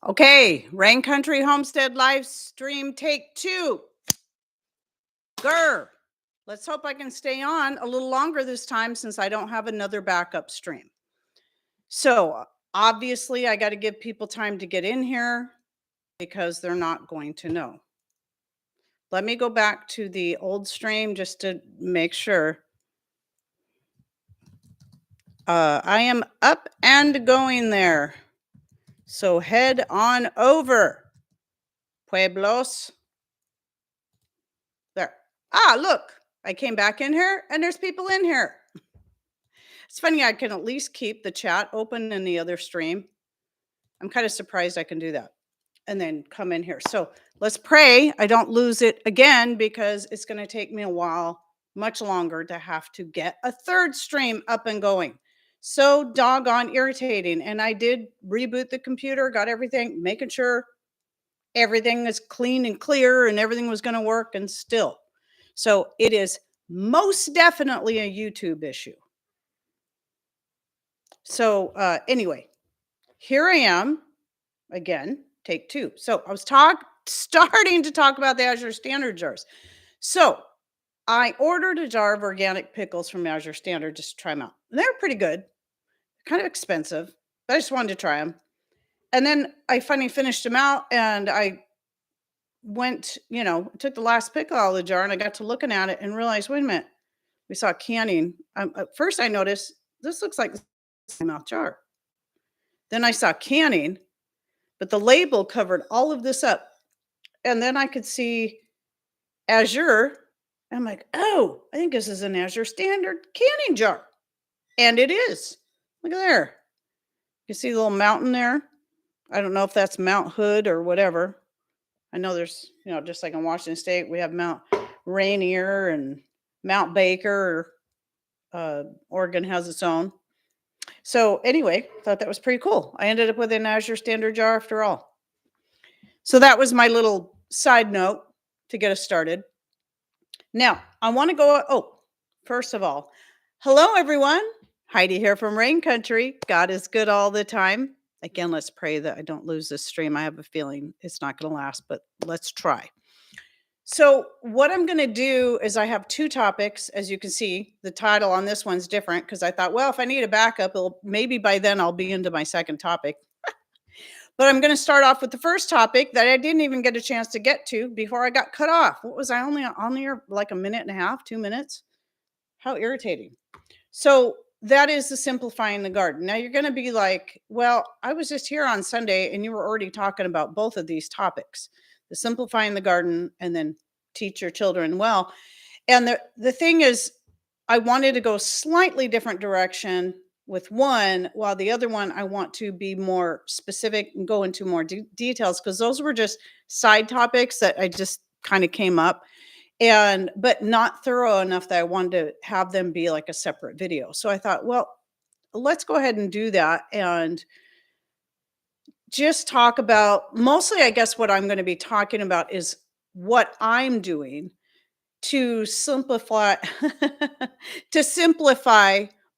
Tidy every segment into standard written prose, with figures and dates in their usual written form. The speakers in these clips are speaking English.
Okay, Rain Country Homestead live stream take 2. Grr. Let's hope I can stay on a little longer this time since I don't have another backup stream. So obviously I got to give people time to get in here because they're not going to know. Let me go back to the old stream just to make sure. I am up and going there. So head on over. Pueblos. There. Look, I came back in here and there's people in here. It's funny, I can at least keep the chat open in the other stream. I'm kind of surprised I can do that and then come in here. So let's pray I don't lose it again because it's going to take me a while, much longer, to have to get a third stream up and going. So doggone irritating. And I did reboot the computer, got everything, making sure everything is clean and clear and everything was going to work, and still. So it is most definitely a YouTube issue. So anyway, here I am again, take 2. So I was starting to talk about the Azure Standard jars. So I ordered a jar of organic pickles from Azure Standard just to try them out. And they're pretty good, kind of expensive, but I just wanted to try them. And then I finally finished them out and I went, took the last pickle out of the jar and I got to looking at it and realized, wait a minute, we saw canning. At first I noticed this looks like a mouth jar. Then I saw canning, but the label covered all of this up. And then I could see Azure. I'm like, oh, I think this is an Azure Standard canning jar. And it is. Look at there. You see the little mountain there? I don't know if that's Mount Hood or whatever. I know there's, just like in Washington State, we have Mount Rainier and Mount Baker. Oregon has its own. So anyway, thought that was pretty cool. I ended up with an Azure Standard jar after all. So that was my little side note to get us started. Now, I want to go, first of all, hello everyone. Heidi here from Rain Country. God is good all the time. Again, let's pray that I don't lose this stream. I have a feeling it's not going to last, but let's try. So what I'm going to do is I have 2 topics. As you can see, the title on this one's different because I thought, well, if I need a backup, maybe by then I'll be into my second topic. But I'm going to start off with the first topic that I didn't even get a chance to get to before I got cut off. What was I only on there like a minute and a half, 2 minutes? How irritating. So that is the simplifying the garden. Now you're going to be like, well, I was just here on Sunday and you were already talking about both of these topics, the simplifying the garden and then teach your children well. And the thing is, I wanted to go slightly different direction with one, while the other one, I want to be more specific and go into more details because those were just side topics that I just kind of came up. But not thorough enough that I wanted to have them be like a separate video. So I thought, well, let's go ahead and do that and just talk about, mostly I guess what I'm going to be talking about is what I'm doing to simplify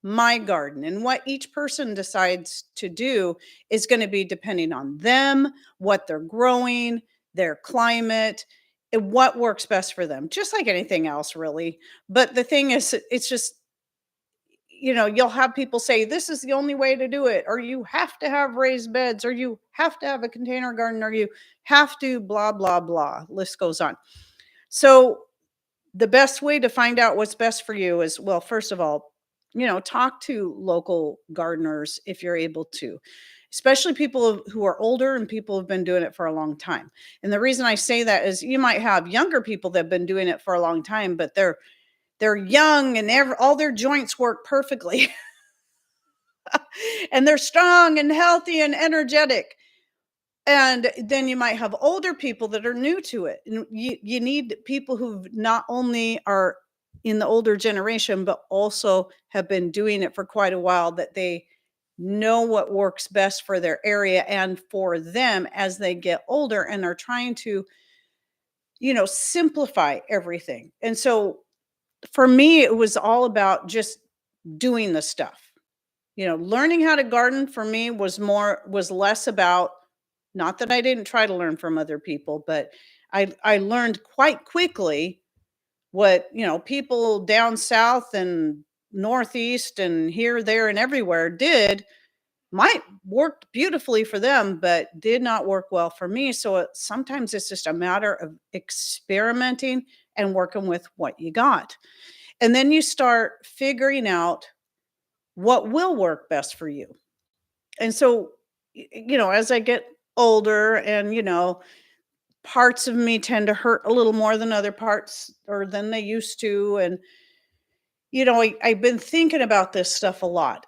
my garden, and what each person decides to do is going to be depending on them, what they're growing, their climate, and what works best for them, just like anything else really. But the thing is, it's just, you'll have people say this is the only way to do it, or you have to have raised beds, or you have to have a container garden, or you have to blah blah blah, list goes on. So the best way to find out what's best for you is, well, first of all, talk to local gardeners if you're able to, especially people who are older and people who've been doing it for a long time. And the reason I say that is you might have younger people that have been doing it for a long time, but they're young and all their joints work perfectly. And they're strong and healthy and energetic. And then you might have older people that are new to it. And you need people who not only are in the older generation, but also have been doing it for quite a while, that they know what works best for their area and for them as they get older and are trying to, simplify everything. And so for me, it was all about just doing the stuff. Learning how to garden for me was less about Not that I didn't try to learn from other people, but I learned quite quickly what, people down south and northeast and here, there, and everywhere did might worked beautifully for them, but did not work well for me. So sometimes it's just a matter of experimenting and working with what you got. And then you start figuring out what will work best for you. And so, as I get older and, parts of me tend to hurt a little more than other parts or than they used to. And, I've been thinking about this stuff a lot.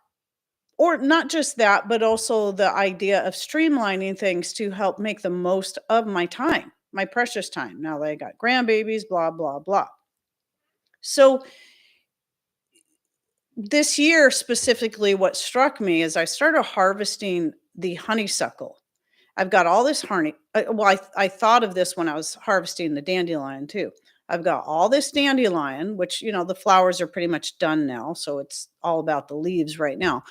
Or not just that, but also the idea of streamlining things to help make the most of my time, my precious time. Now that I got grandbabies, blah, blah, blah. So this year specifically, what struck me is I started harvesting the honeysuckle. I've got all this honey. Well, I thought of this when I was harvesting the dandelion too. I've got all this dandelion, which, the flowers are pretty much done now. So it's all about the leaves right now.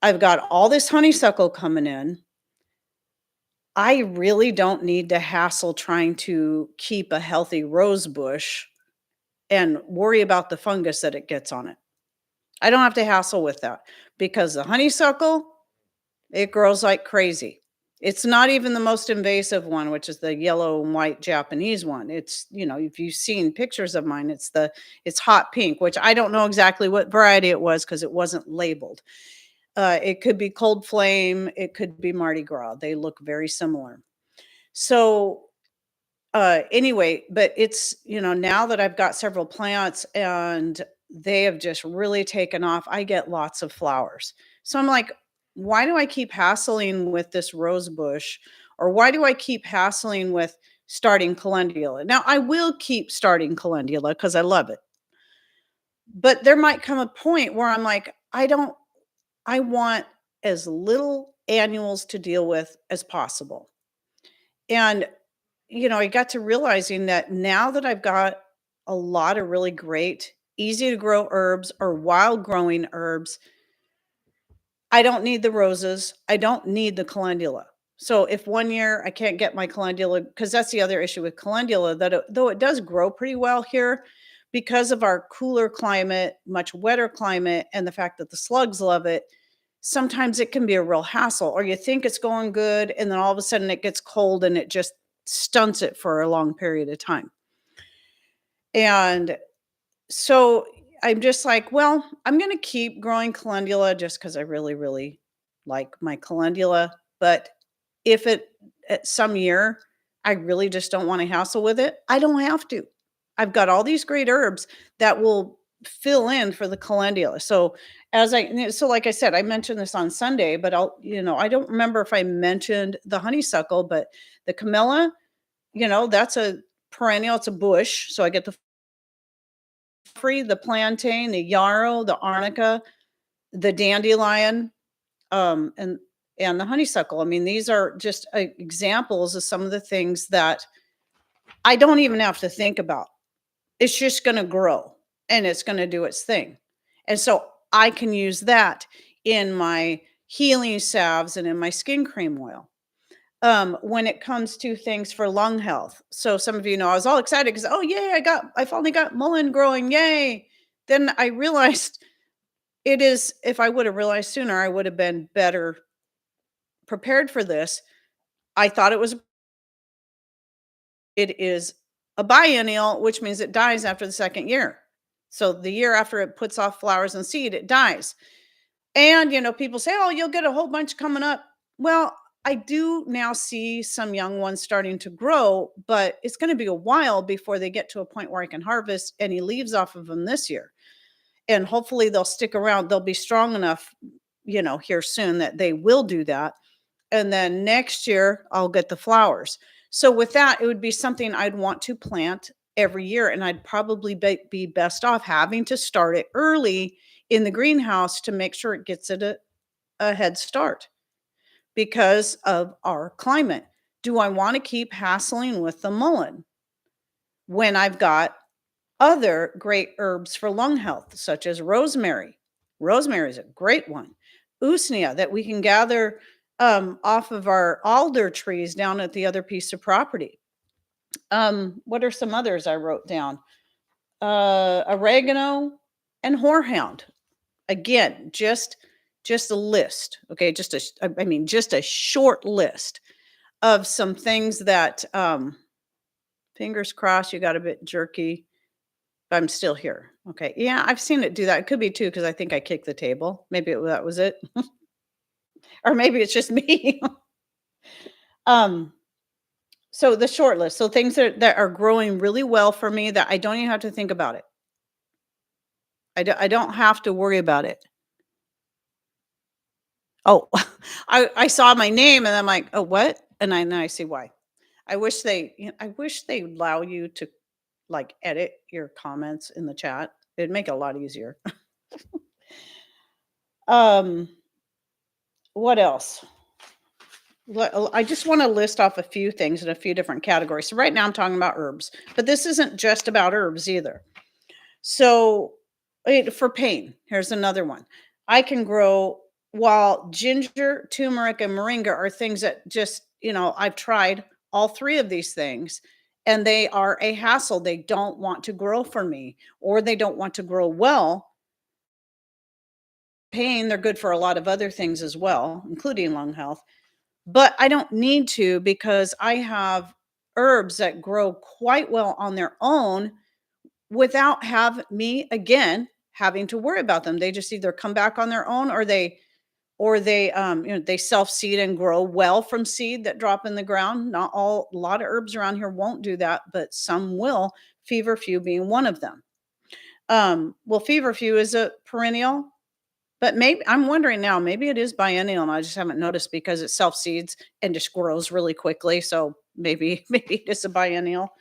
I've got all this honeysuckle coming in. I really don't need to hassle trying to keep a healthy rose bush and worry about the fungus that it gets on it. I don't have to hassle with that because the honeysuckle, it grows like crazy. It's not even the most invasive one, which is the yellow and white Japanese one. It's, if you've seen pictures of mine, it's hot pink, which I don't know exactly what variety it was because it wasn't labeled. It could be cold flame, it could be Mardi Gras. They look very similar. So, anyway, but it's, now that I've got several plants and they have just really taken off, I get lots of flowers. So I'm like, why do I keep hassling with this rose bush? Or why do I keep hassling with starting calendula? Now, I will keep starting calendula because I love it. But there might come a point where I'm like, I want as little annuals to deal with as possible. And, I got to realizing that now that I've got a lot of really great, easy to grow herbs or wild growing herbs, I don't need the roses. I don't need the calendula. So if one year I can't get my calendula, because that's the other issue with calendula, that though it does grow pretty well here, because of our cooler climate, much wetter climate, and the fact that the slugs love it, sometimes it can be a real hassle. Or you think it's going good, and then all of a sudden it gets cold and it just stunts it for a long period of time. And so I'm just like, well, I'm going to keep growing calendula just because I really, really like my calendula. But if at some year I really just don't want to hassle with it, I don't have to. I've got all these great herbs that will fill in for the calendula. So like I said, I mentioned this on Sunday, but I don't remember if I mentioned the honeysuckle, but the camellia, that's a perennial, it's a bush. So I get the free, the plantain, the yarrow, the arnica, the dandelion, and the honeysuckle. I mean, these are just examples of some of the things that I don't even have to think about. It's just going to grow and it's going to do its thing. And so I can use that in my healing salves and in my skin cream oil. When it comes to things for lung health. So some of you know, I was all excited because, oh yay, I finally got mullein growing, yay. Then I realized if I would have realized sooner, I would have been better prepared for this. I thought it is a biennial, which means it dies after the second year. So the year after it puts off flowers and seed, it dies. And, people say, oh, you'll get a whole bunch coming up. Well, I do now see some young ones starting to grow, but it's going to be a while before they get to a point where I can harvest any leaves off of them this year. And hopefully they'll stick around. They'll be strong enough, here soon that they will do that. And then next year I'll get the flowers. So with that, it would be something I'd want to plant every year. And I'd probably be best off having to start it early in the greenhouse to make sure it gets it a head start because of our climate. Do I want to keep hassling with the mullein when I've got other great herbs for lung health, such as rosemary? Rosemary is a great one. Usnea that we can gather off of our alder trees down at the other piece of property. What are some others I wrote down? Oregano and horehound. Again, just a list, okay? I mean, just a short list of some things that fingers crossed you got a bit jerky. I'm still here. Okay. Yeah, I've seen it do that. It could be too because I think I kicked the table. Maybe that was it. Or maybe it's just me. um so the short list. So things that are growing really well for me that I don't even have to think about it. I don't have to worry about it. Oh, I saw my name and I'm like, "Oh, what?" And now I see why. I wish they allow you to, like, edit your comments in the chat. It'd make it a lot easier. Um, what else? I just wanna list off a few things in a few different categories. So right now I'm talking about herbs, but this isn't just about herbs either. So, for pain, here's another one. I can grow while ginger, turmeric, and moringa are things that just, I've tried all three of these things and they are a hassle. They don't want to grow for me or they don't want to grow well. Pain, they're good for a lot of other things as well, including lung health. But I don't need to because I have herbs that grow quite well on their own without have me again having to worry about them. They just either come back on their own or they self-seed and grow well from seed that drop in the ground. Not all A lot of herbs around here won't do that, but some will, feverfew being one of them. Well, feverfew is a perennial, but maybe I'm wondering now, maybe it is biennial and I just haven't noticed because it self-seeds and just grows really quickly. So maybe maybe it is a biennial.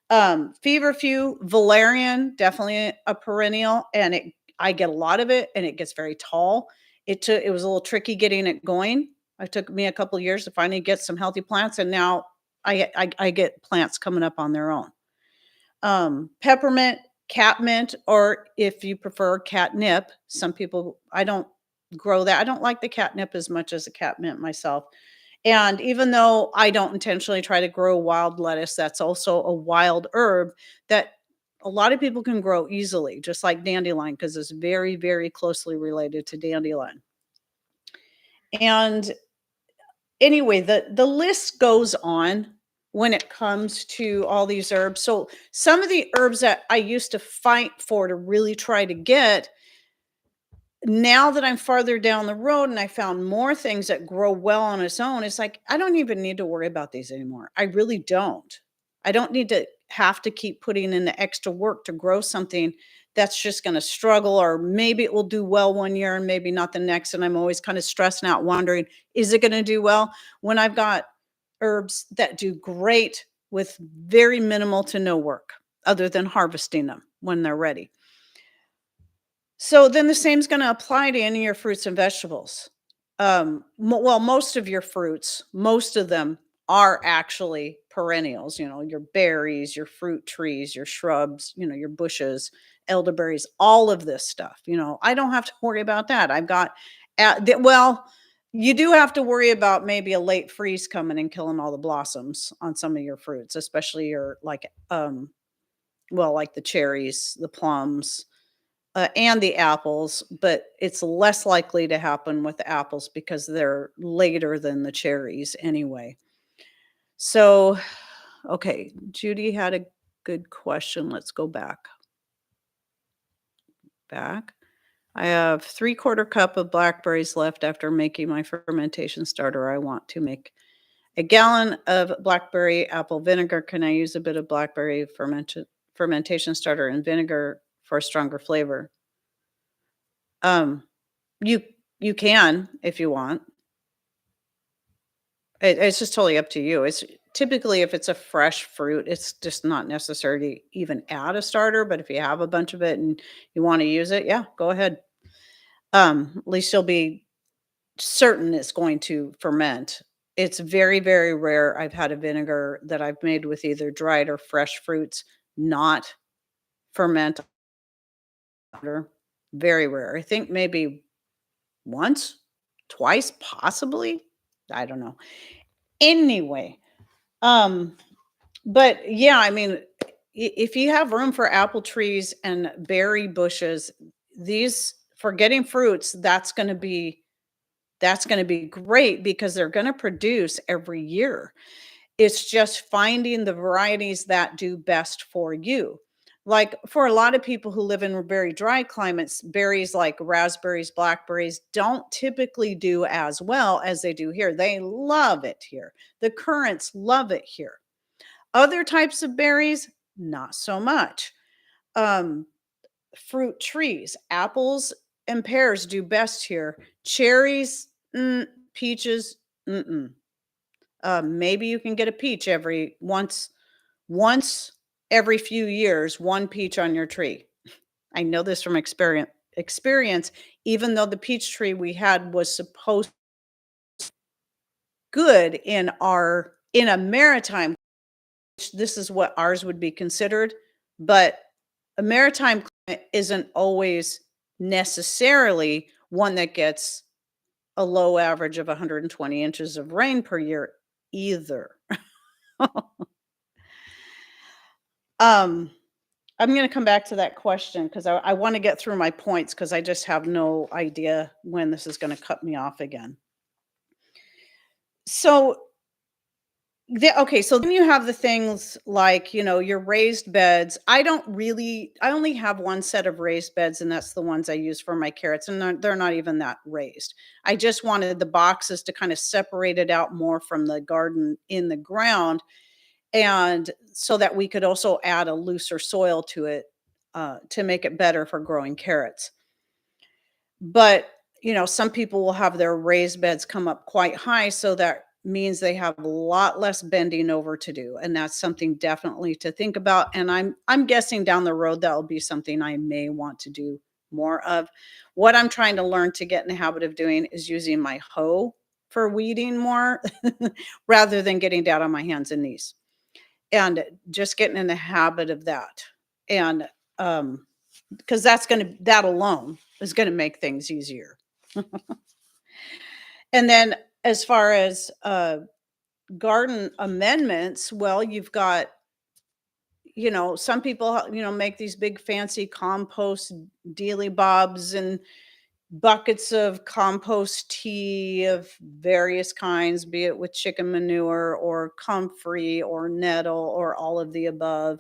Feverfew, valerian, definitely a perennial, and I get a lot of it, and it gets very tall. It was a little tricky getting it going. It took me a couple of years to finally get some healthy plants, and now I get plants coming up on their own. Peppermint, catmint, or if you prefer catnip. Some people I don't grow that. I don't like the catnip as much as the catmint myself. And even though I don't intentionally try to grow wild lettuce, that's also a wild herb that a lot of people can grow easily, just like dandelion, because it's very, very closely related to dandelion. And anyway, the list goes on when it comes to all these herbs. So some of the herbs that I used to fight for to really try to get, now that I'm farther down the road and I found more things that grow well on its own, it's like I don't even need to worry about these anymore. I really don't. I don't need to have to keep putting in the extra work to grow something that's just going to struggle, or maybe it will do well one year and maybe not the next. And I'm always kind of stressing out, wondering, is it going to do well when I've got herbs that do great with very minimal to no work other than harvesting them when they're ready? So then the same is gonna apply to any of your fruits and vegetables. Well, most of your fruits, most of them are actually perennials, your berries, your fruit trees, your shrubs, your bushes, elderberries, all of this stuff. I don't have to worry about that. I've got, well, you do have to worry about maybe a late freeze coming and killing all the blossoms on some of your fruits, especially your like the cherries, the plums, and the apples, but it's less likely to happen with the apples because they're later than the cherries anyway. So, okay, Judy had a good question. Let's go back. I have 3/4 cup of blackberries left after making my fermentation starter. I want to make a gallon of blackberry apple vinegar. Can I use a bit of blackberry fermentation starter and vinegar for a stronger flavor? Um, You you can if you want. It's just totally up to you. It's typically if it's a fresh fruit, it's just not necessary to even add a starter, but if you have a bunch of it and you wanna use it, yeah, go ahead. At least you'll be certain it's going to ferment. It's very, very rare I've had a vinegar that I've made with either dried or fresh fruits not ferment. Very rare. I think maybe once, twice, possibly. I don't know. Anyway, um, but yeah, I mean, if you have room for apple trees and berry bushes, these for getting fruits, that's going to be great because they're going to produce every year. It's just finding the varieties that do best for you. Like for a lot of people who live in very dry climates, berries like raspberries, blackberries don't typically do as well as they do here. They love it here. The currants love it here. Other types of berries, not so much. Um, Fruit trees, apples and pears do best here. Cherries, peaches, mm-mm. Maybe you can get a peach every once every few years, one peach on your tree. I know this from experience, even though the peach tree we had was supposed good in a maritime, this is what ours would be considered, but a maritime climate isn't always necessarily one that gets a low average of 120 inches of rain per year either. um I'm going to come back to that question because I want to get through my points because I just have no idea when this is going to cut me off again. So okay, so then you have the things like, your raised beds. I only have one set of raised beds, and that's the ones I use for my carrots, and they're not even that raised. I just wanted the boxes to kind of separate it out more from the garden in the ground, and so that we could also add a looser soil to it to make it better for growing carrots. But, some people will have their raised beds come up quite high, so that means they have a lot less bending over to do, and that's something definitely to think about, and I'm guessing down the road that'll be something I may want to do more of. What I'm trying to learn to get in the habit of doing is using my hoe for weeding more rather than getting down on my hands and knees, and just getting in the habit of that. And, because that alone is gonna make things easier. And then as far as, garden amendments, well, you've got, some people, make these big fancy compost dealy bobs and buckets of compost tea of various kinds, be it with chicken manure or comfrey or nettle or all of the above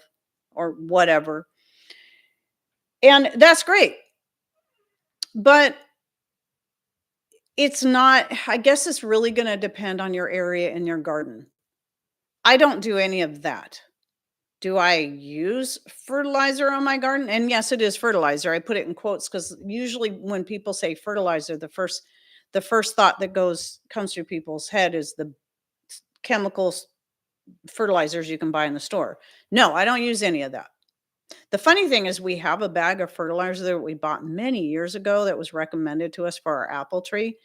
or whatever. And that's great. But it's not, I guess it's really gonna depend on your area in your garden. I don't do any of that. Do I use fertilizer on my garden? And yes, it is fertilizer. I put it in quotes because usually when people say fertilizer, the first thought that comes through people's head is the chemicals fertilizers you can buy in the store. No, I don't use any of that. The funny thing is we have a bag of fertilizer that we bought many years ago that was recommended to us for our apple tree.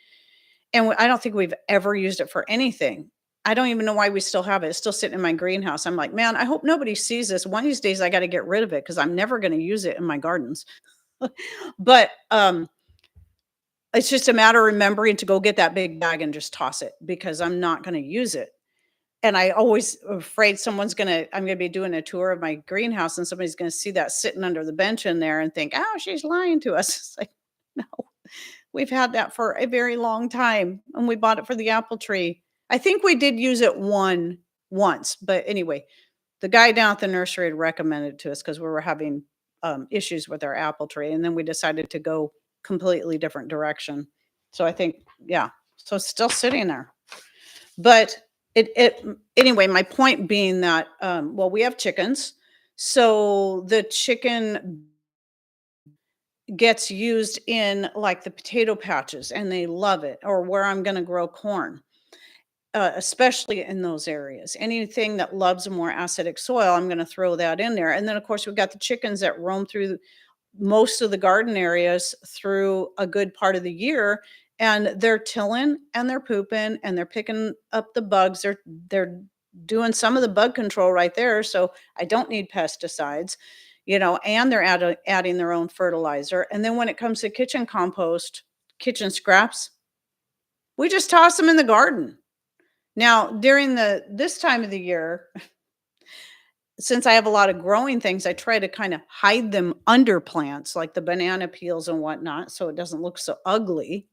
And I don't think we've ever used it for anything. I don't even know why we still have it. It's still sitting in my greenhouse. I'm like, "Man, I hope nobody sees this. One of these days I gotta get rid of it because 'cause I'm never gonna use it in my gardens." But, it's just a matter of remembering to go get that big bag and just toss it because I'm not gonna use it. And I always afraid I'm gonna be doing a tour of my greenhouse and somebody's gonna see that sitting under the bench in there and think, "Oh, she's lying to us." It's like, no. We've had that for a very long time, and we bought it for the apple tree. I think we did use it once, but anyway, the guy down at the nursery had recommended it to us because we were having, issues with our apple tree, and then we decided to go completely different direction. So I think yeah, so it's still sitting there. But anyway, my point being that, well, we have chickens, so the chicken gets used in, like, the potato patches, and they love it, or where I'm gonna grow corn, especially in those areas. Anything that loves a more acidic soil, I'm gonna throw that in there, and then, of course, we've got the chickens that roam through most of the garden areas through a good part of the year, and they're tilling, and they're pooping, and they're picking up the bugs. They're doing some of the bug control right there, so I don't need pesticides, and they're adding their own fertilizer, and then when it comes to kitchen compost, kitchen scraps, we just toss them in the garden. Now, during this time of the year, since I have a lot of growing things, I try to kind of hide them under plants like the banana peels and whatnot so it doesn't look so ugly.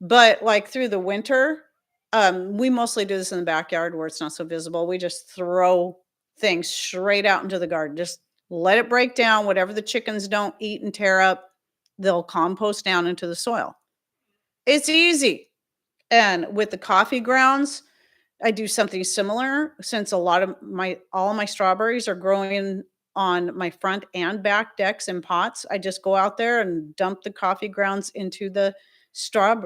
But like through the winter, we mostly do this in the backyard where it's not so visible. We just throw things straight out into the garden. Just let it break down. Whatever the chickens don't eat and tear up, they'll compost down into the soil. It's easy. And with the coffee grounds, I do something similar since a lot of my all my strawberries are growing on my front and back decks in pots. I just go out there and dump the coffee grounds into straw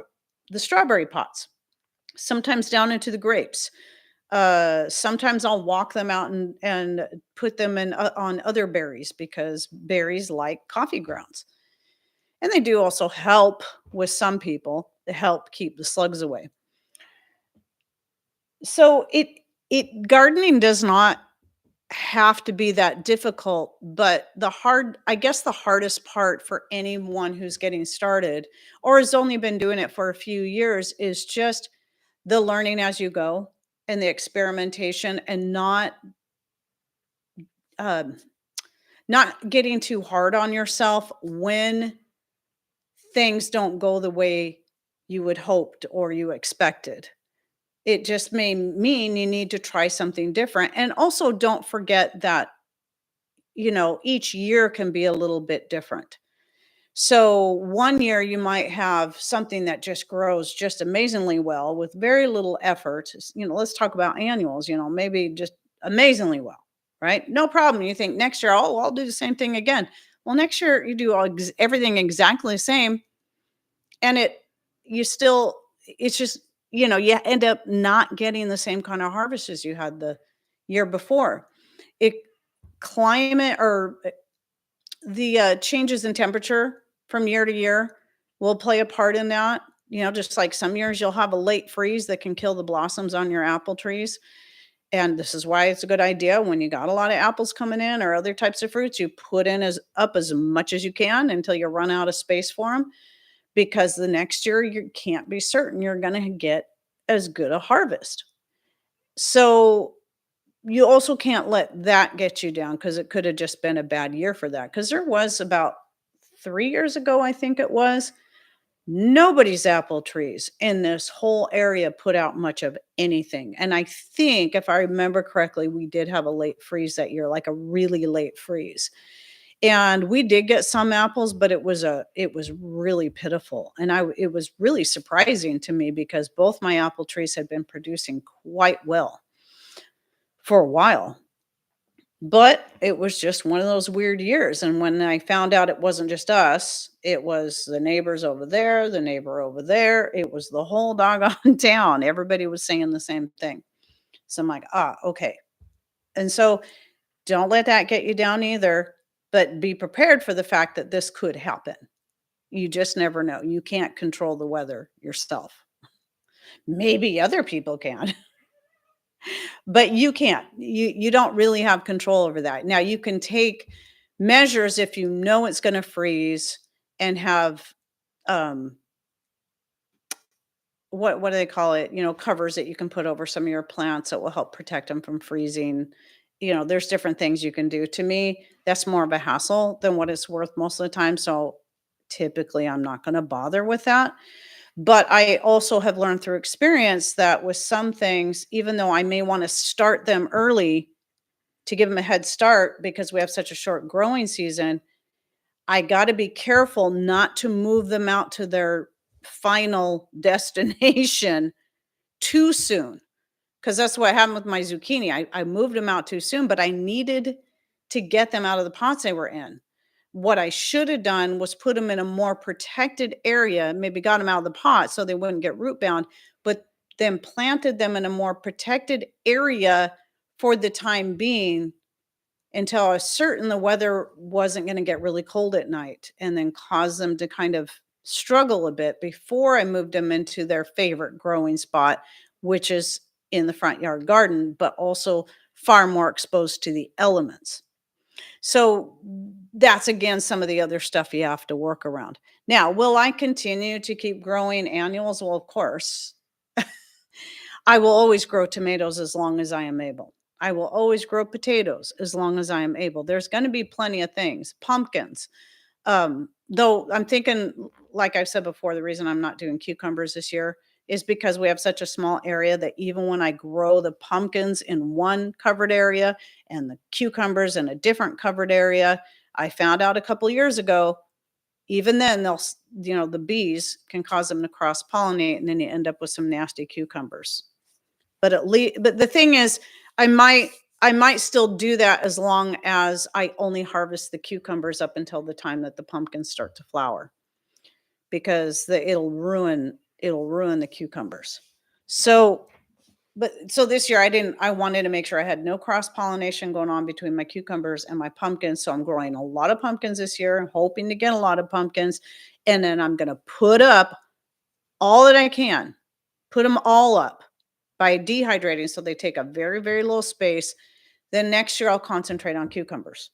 the strawberry pots. Sometimes down into the grapes. Sometimes I'll walk them out and put them in on other berries because berries like coffee grounds. And they do also help with some people to help keep the slugs away. So it gardening does not have to be that difficult, but I guess the hardest part for anyone who's getting started or has only been doing it for a few years is just the learning as you go and the experimentation and um, not getting too hard on yourself when things don't go the way you would hoped or you expected. It just may mean you need to try something different. And also don't forget that, each year can be a little bit different. So one year you might have something that just grows just amazingly well with very little effort. Let's talk about annuals, maybe just amazingly well, right? No problem. You think next year, oh, I'll do the same thing again. Well, next year you do everything exactly the same and you still, it's just, you end up not getting the same kind of harvest as you had the year before. It climate or the changes in temperature from year to year will play a part in that. Just like some years you'll have a late freeze that can kill the blossoms on your apple trees. And this is why it's a good idea when you got a lot of apples coming in or other types of fruits, you put in as much as you can until you run out of space for them because the next year you can't be certain you're going to get as good a harvest. So you also can't let that get you down because it could have just been a bad year for that. Because there was about 3 years ago, I think it was, nobody's apple trees in this whole area put out much of anything. And I think, if I remember correctly, we did have a late freeze that year, like a really late freeze. And we did get some apples, but it was really pitiful. And it was really surprising to me because both my apple trees had been producing quite well for a while. But it was just one of those weird years, and when I found out it wasn't just us, it was the neighbors over there, the neighbor over there, it was the whole doggone town. Everybody was saying the same thing. So I'm like, okay. And so don't let that get you down either, but be prepared for the fact that this could happen. You just never know. You can't control the weather yourself. Maybe other people can. But you can't. You don't really have control over that. Now you can take measures if you know it's gonna freeze and have, um, what do they call it? Covers that you can put over some of your plants that will help protect them from freezing. There's different things you can do. To me, that's more of a hassle than what it's worth most of the time, so typically, I'm not gonna bother with that. But I also have learned through experience that with some things, even though I may wanna start them early to give them a head start because we have such a short growing season, I gotta be careful not to move them out to their final destination too soon. Because that's what happened with my zucchini. I moved them out too soon, but I needed to get them out of the pots they were in. What I should have done was put them in a more protected area, maybe got them out of the pot so they wouldn't get root bound, but then planted them in a more protected area for the time being until I was certain the weather wasn't going to get really cold at night and then cause them to kind of struggle a bit before I moved them into their favorite growing spot, which is in the front yard garden, but also far more exposed to the elements. So that's again some of the other stuff you have to work around. Now, will I continue to keep growing annuals? Well, of course. I will always grow tomatoes as long as I am able. I will always grow potatoes as long as I am able. There's going to be plenty of things. Pumpkins. Though I'm thinking, like I've said before, the reason I'm not doing cucumbers this year is because we have such a small area that even when I grow the pumpkins in one covered area and the cucumbers in a different covered area, I found out a couple years ago, even then the bees can cause them to cross pollinate and then you end up with some nasty cucumbers. But but the thing is, I might I might still do that as long as I only harvest the cucumbers up until the time that the pumpkins start to flower, because it'll ruin the cucumbers. So, so this year I wanted to make sure I had no cross pollination going on between my cucumbers and my pumpkins. So I'm growing a lot of pumpkins this year, hoping to get a lot of pumpkins, and then I'm going to put up all that I can, put them all up by dehydrating so they take a very, very low space. Then next year I'll concentrate on cucumbers.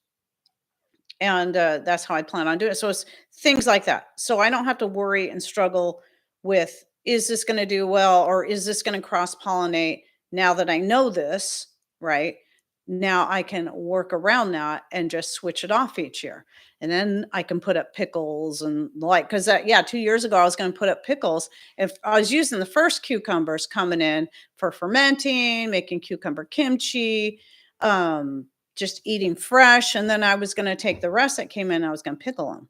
And that's how I plan on doing it. So it's things like that. So I don't have to worry and struggle with, is this going to do well or is this going to cross pollinate? Now that I know this, right? Now I can work around that and just switch it off each year. And then I can put up pickles and like, because yeah, 2 years ago I was going to put up pickles. If I was using the first cucumbers coming in for fermenting, making cucumber kimchi, um, just eating fresh, and then I was gonna take the rest that came in, I was gonna pickle them.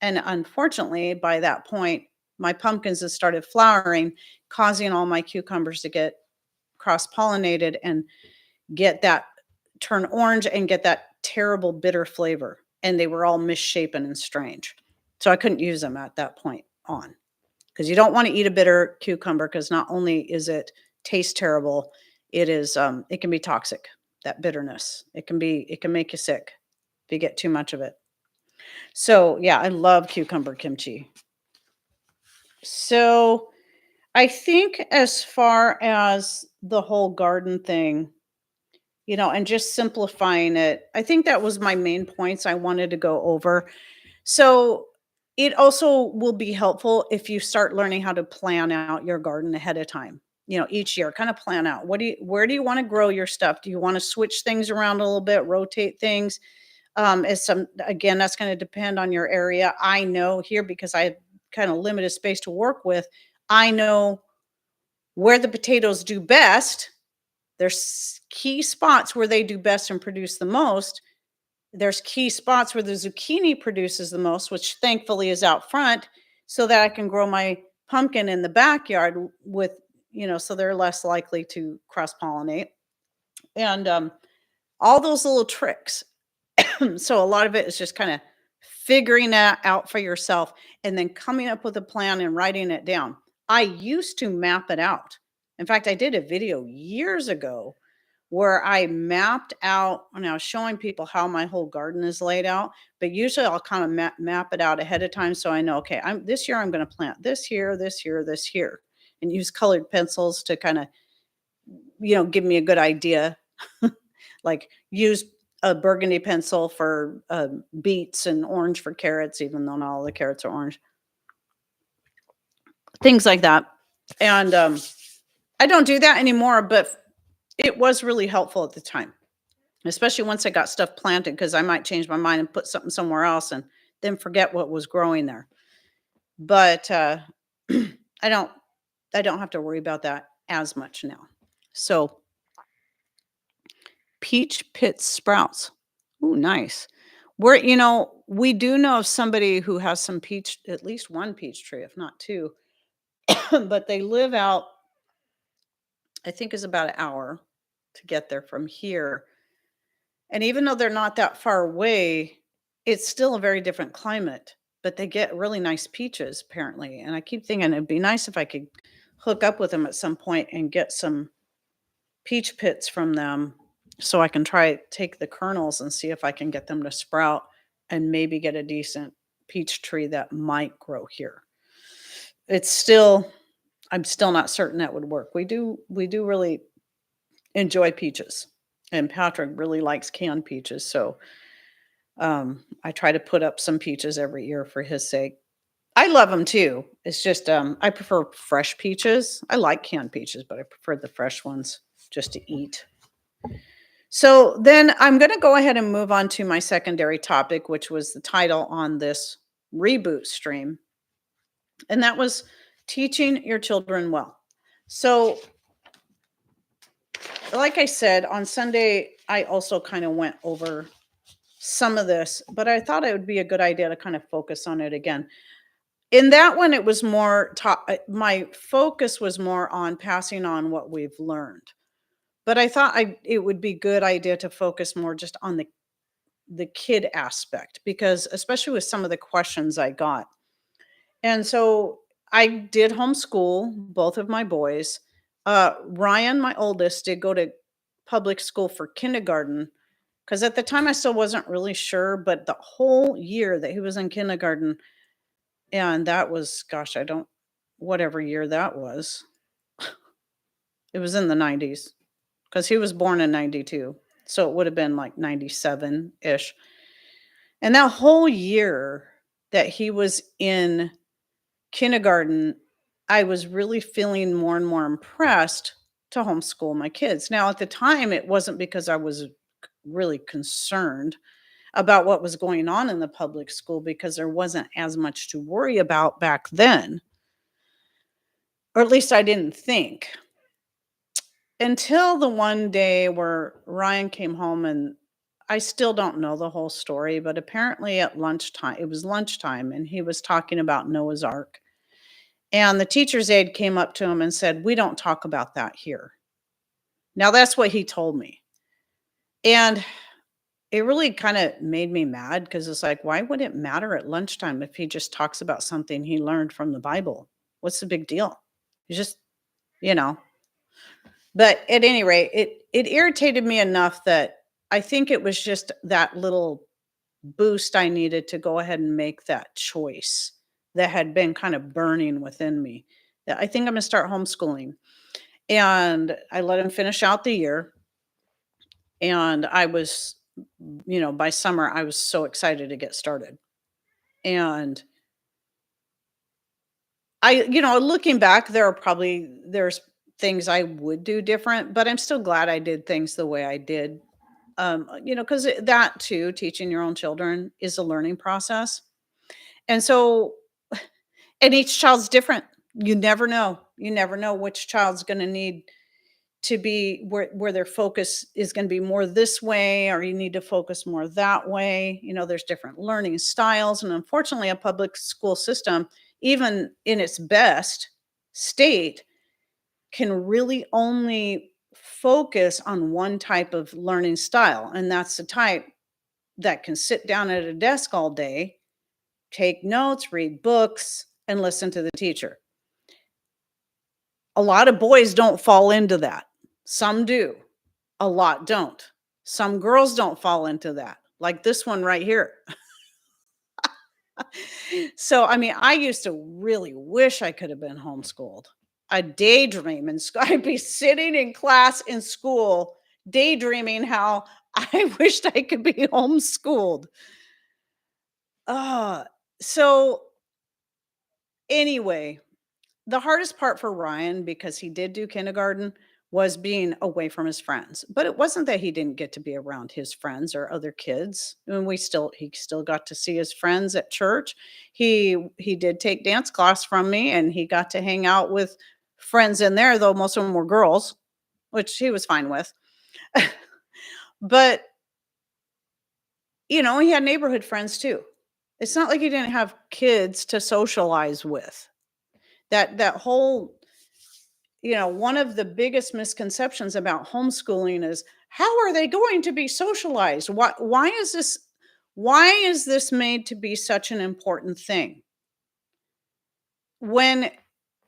And unfortunately, by that point, my pumpkins had started flowering, causing all my cucumbers to get cross-pollinated and get that turn orange and get that terrible bitter flavor, and they were all misshapen and strange. So I couldn't use them at that point on, because you don't wanna eat a bitter cucumber, because not only is it taste terrible, it can be toxic, that bitterness. It can make you sick if you get too much of it. So, yeah, I love cucumber kimchi. So, I think as far as the whole garden thing, and just simplifying it, I think that was my main points I wanted to go over. So, it also will be helpful if you start learning how to plan out your garden ahead of time. Each year, kind of plan out where do you want to grow your stuff? Do you want to switch things around a little bit, rotate things? As some Again, that's going to depend on your area. I know here, because I have kind of limited space to work with. I know where the potatoes do best. There's key spots where they do best and produce the most. There's key spots where the zucchini produces the most, which thankfully is out front, so that I can grow my pumpkin in the backyard so they're less likely to cross pollinate. And all those little tricks. So a lot of it is just kind of figuring that out for yourself and then coming up with a plan and writing it down. I used to map it out. In fact, I did a video years ago where I mapped out and I was showing people how my whole garden is laid out. But usually I'll kind of map it out ahead of time so I know, okay, this year I'm going to plant this here, this here, this here, and use colored pencils to kind of, give me a good idea. Like use a burgundy pencil for beets and orange for carrots, even though not all the carrots are orange. Things like that. And I don't do that anymore, but it was really helpful at the time, especially once I got stuff planted, because I might change my mind and put something somewhere else and then forget what was growing there. But I don't I don't have to worry about that as much now. So peach pit sprouts. Ooh, nice. We do know of somebody who has some peach, at least one peach tree, if not two, but they live out, I think is about an hour to get there from here. And even though they're not that far away, it's still a very different climate, but they get really nice peaches apparently. And I keep thinking it'd be nice if I could hook up with them at some point and get some peach pits from them, so I can take the kernels and see if I can get them to sprout and maybe get a decent peach tree that might grow here. I'm still not certain that would work. We do really enjoy peaches, and Patrick really likes canned peaches. So I try to put up some peaches every year for his sake. I love them too. It's just, I prefer fresh peaches. I like canned peaches, but I prefer the fresh ones just to eat. So then I'm going to go ahead and move on to my secondary topic, which was the title on this reboot stream, and that was teaching your children well. So, like I said, on Sunday, I also kind of went over some of this, but I thought it would be a good idea to kind of focus on it again. In that one, it was more my focus was more on passing on what we've learned. But I thought it would be good idea to focus more just on the kid aspect, because especially with some of the questions I got. And so I did homeschool both of my boys. Ryan, my oldest, did go to public school for kindergarten, because at the time I still wasn't really sure, but the whole year that he was in kindergarten, and that was, gosh, I don't, whatever year that was, it was in the 90s, because he was born in 92. So it would have been like 97 ish. And that whole year that he was in kindergarten, I was really feeling more and more impressed to homeschool my kids. Now, at the time, it wasn't because I was really concerned about what was going on in the public school, because there wasn't as much to worry about back then, or at least I didn't think. Until the one day where Ryan came home, and I still don't know the whole story, but apparently at lunchtime, it was lunchtime, and he was talking about Noah's Ark. And the teacher's aide came up to him and said, "We don't talk about that here." Now, that's what he told me. And it really kind of made me mad, because it's like, why would it matter at lunchtime if he just talks about something he learned from the Bible? What's the big deal? It's just, you know. But at any rate, it irritated me enough that I think it was just that little boost I needed to go ahead and make that choice that had been kind of burning within me. That I think I'm gonna start homeschooling. And I let him finish out the year. And I was, by summer, I was so excited to get started. And looking back, there's things I would do different, but I'm still glad I did things the way I did. Because that too, teaching your own children is a learning process. And so, and each child's different. You never know. You never know which child's going to need to be where their focus is going to be more this way, or you need to focus more that way. There's different learning styles. And unfortunately, a public school system, even in its best state, can really only focus on one type of learning style. And that's the type that can sit down at a desk all day, take notes, read books, and listen to the teacher. A lot of boys don't fall into that. Some do. A lot don't. Some girls don't fall into that, like this one right here. So, I mean, I used to really wish I could have been homeschooled. I daydream, and I'd be sitting in class in school, daydreaming how I wished I could be homeschooled. Uh, so anyway, the hardest part for Ryan, because he did do kindergarten, was being away from his friends. But it wasn't that he didn't get to be around his friends or other kids. And he still got to see his friends at church. He did take dance class from me, and he got to hang out with friends in there, though most of them were girls, which he was fine with. But he had neighborhood friends too. It's not like he didn't have kids to socialize with. That whole, one of the biggest misconceptions about homeschooling is, how are they going to be socialized? Why is this made to be such an important thing? When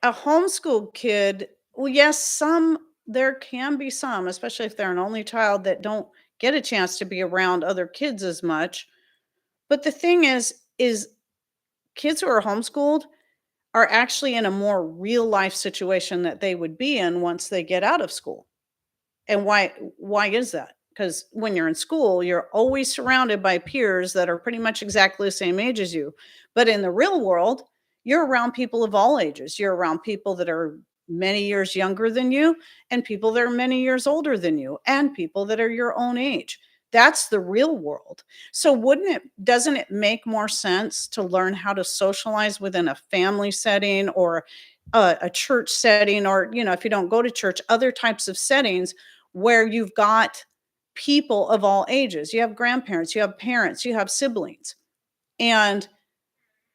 a homeschool kid, well, yes, there can be some, especially if they're an only child, that don't get a chance to be around other kids as much. But the thing is kids who are homeschooled are actually in a more real life situation that they would be in once they get out of school. And why is that? Because when you're in school, you're always surrounded by peers that are pretty much exactly the same age as you. But in the real world, You're around people of all ages. You're around people that are many years younger than you, and people that are many years older than you, and people that are your own age. That's the real world. So doesn't it make more sense to learn how to socialize within a family setting or a church setting, or if you don't go to church, other types of settings where you've got people of all ages. You have grandparents, you have parents, you have siblings, and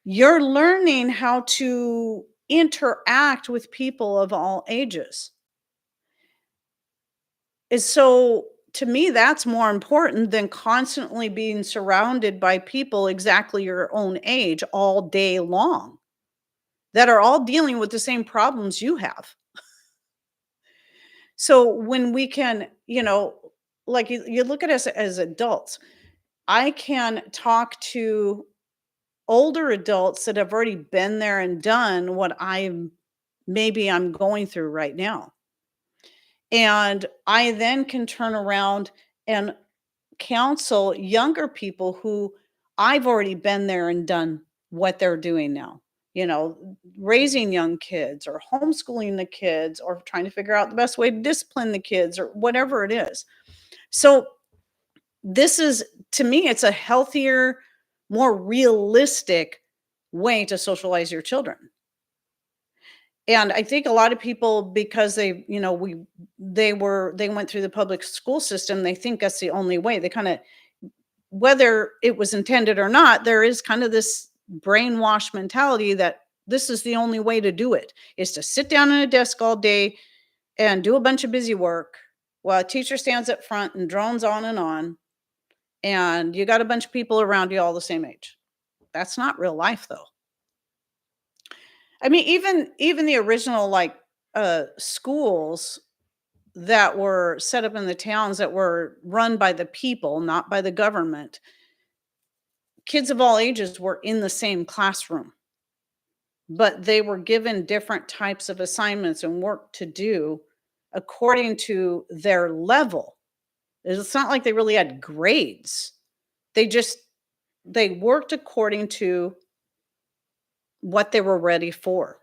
you're learning how to interact with people of all ages. Is so To me, that's more important than constantly being surrounded by people exactly your own age all day long that are all dealing with the same problems you have. So when we can, like you look at us as adults, I can talk to older adults that have already been there and done what I'm going through right now. And I then can turn around and counsel younger people who I've already been there and done what they're doing now. Raising young kids or homeschooling the kids or trying to figure out the best way to discipline the kids or whatever it is. So this is, to me, it's a healthier, more realistic way to socialize your children. And I think a lot of people, because they went through the public school system, they think that's the only way. They kind of, whether it was intended or not, there is kind of this brainwash mentality that this is the only way to do it, is to sit down at a desk all day and do a bunch of busy work while a teacher stands up front and drones on, and you got a bunch of people around you all the same age. That's not real life, though. I mean, even the original, like, schools that were set up in the towns that were run by the people, not by the government, kids of all ages were in the same classroom, but they were given different types of assignments and work to do according to their level. It's not like they really had grades. They just they worked according to what they were ready for.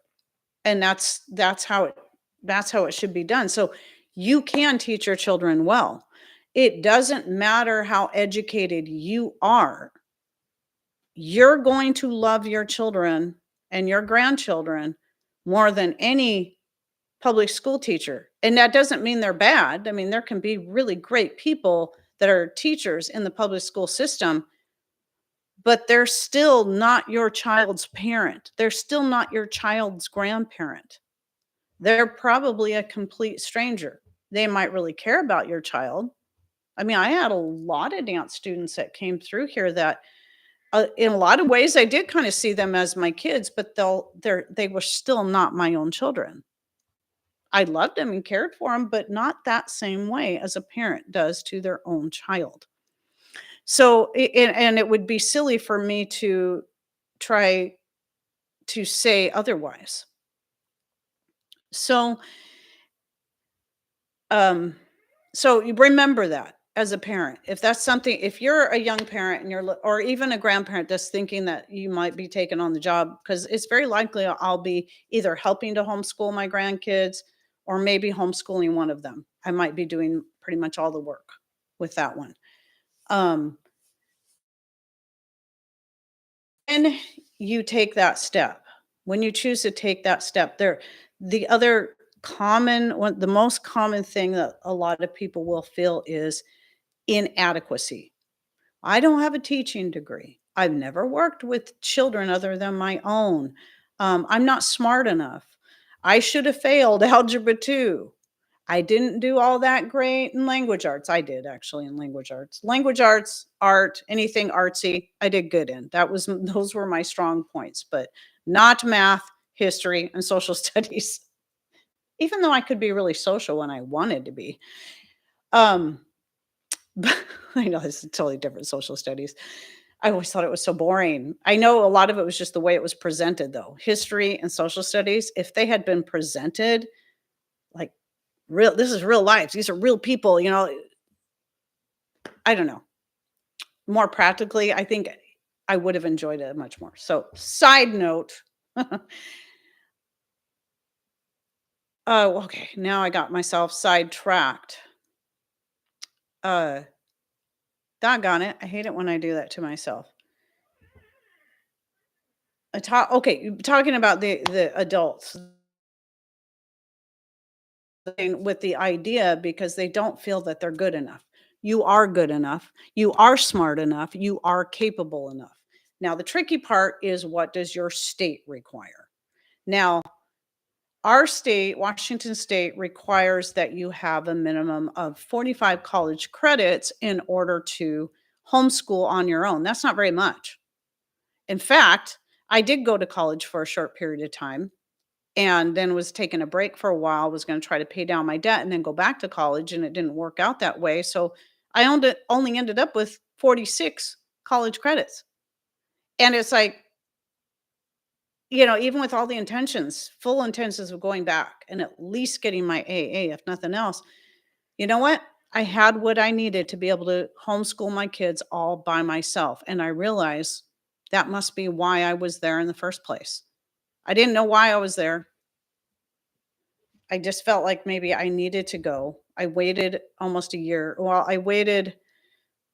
And that's how it should be done. So you can teach your children well. It doesn't matter how educated you are. You're going to love your children and your grandchildren more than any public school teacher. And that doesn't mean they're bad. I mean, there can be really great people that are teachers in the public school system, but they're still not your child's parent. They're still not your child's grandparent. They're probably a complete stranger. They might really care about your child. I mean, I had a lot of dance students that came through here that, in a lot of ways, I did kind of see them as my kids, but they were still not my own children. I loved them and cared for them, but not that same way as a parent does to their own child. So, and it would be silly for me to try to say otherwise. So, um, so you remember that as a parent. If that's something, if you're a young parent and or even a grandparent that's thinking that you might be taking on the job, because it's very likely I'll be either helping to homeschool my grandkids or maybe homeschooling one of them. I might be doing pretty much all the work with that one. Um, and you take that step, when you choose to take that step, the other the most common thing that a lot of people will feel is inadequacy. I don't have a teaching degree. I've never worked with children other than my own. I'm not smart enough. I should have failed algebra 2. I didn't do all that great in language arts. I did actually in language arts. Language arts, art, anything artsy, I did good in. Those were my strong points, but not math, history, and social studies. Even though I could be really social when I wanted to be. Um, but I know this is totally different, social studies. I always thought it was so boring. I know a lot of it was just the way it was presented, though. History and social studies, if they had been presented like this is real life. These are real people, I don't know. More practically, I think I would have enjoyed it much more. So, side note, Oh, okay. Now I got myself sidetracked. Uh, Doggone it. I hate it when I do that to myself. Okay, talking about the adults with the idea because they don't feel that they're good enough. You are good enough. You are smart enough. You are capable enough. Now, the tricky part is what does your state require? Now, our state, Washington State, requires that you have a minimum of 45 college credits in order to homeschool on your own. That's not very much. In fact, I did go to college for a short period of time and then was taking a break for a while, was going to try to pay down my debt and then go back to college, and it didn't work out that way. So I only ended up with 46 college credits. And it's like, even with all the intentions, full intentions of going back and at least getting my AA, if nothing else, you know what? I had what I needed to be able to homeschool my kids all by myself. And I realized that must be why I was there in the first place. I didn't know why I was there. I just felt like maybe I needed to go. I waited almost a year. Well, I waited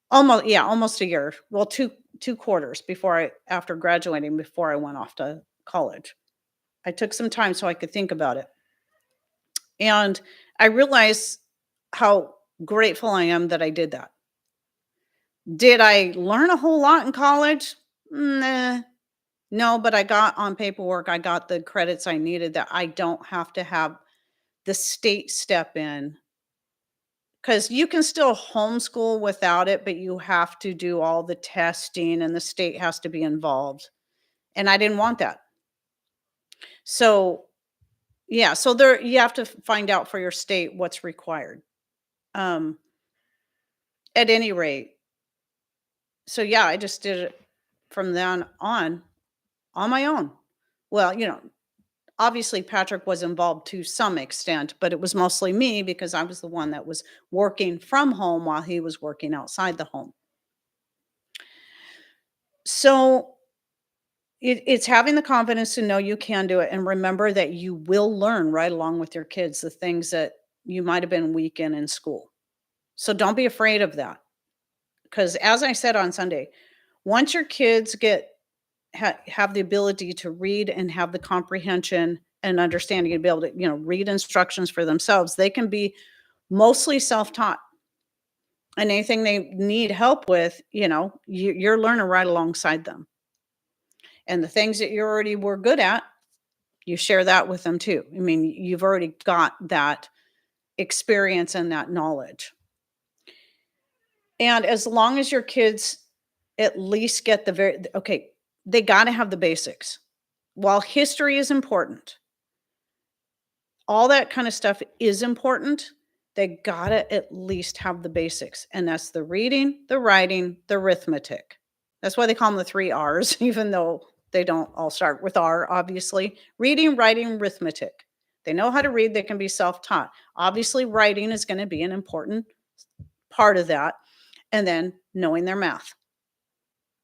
almost a year. Well, two quarters before after graduating before I went off to college. I took some time so I could think about it. And I realized how grateful I am that I did that. Did I learn a whole lot in college? Nah. No, but I got on paperwork, I got the credits I needed that I don't have to have the state step in. Because you can still homeschool without it, but you have to do all the testing and the state has to be involved. And I didn't want that. So, yeah, so there you have to find out for your state what's required. Um, at any rate, so yeah, I just did it from then on my own. Well, obviously Patrick was involved to some extent, but it was mostly me because I was the one that was working from home while he was working outside the home. So it's having the confidence to know you can do it and remember that you will learn right along with your kids the things that you might have been weak in school. So don't be afraid of that. Because as I said on Sunday, once your kids have the ability to read and have the comprehension and understanding and be able to read instructions for themselves, they can be mostly self-taught. And anything they need help with, you're learning right alongside them. And the things that you already were good at, you share that with them too. I mean, you've already got that experience and that knowledge. And as long as your kids at least get okay, they got to have the basics. While history is important, all that kind of stuff is important. They got to at least have the basics. And that's the reading, the writing, the arithmetic. That's why they call them the three R's, even though they don't all start with R, obviously. Reading, writing, arithmetic. They know how to read, they can be self taught. Obviously, writing is going to be an important part of that. And then knowing their math.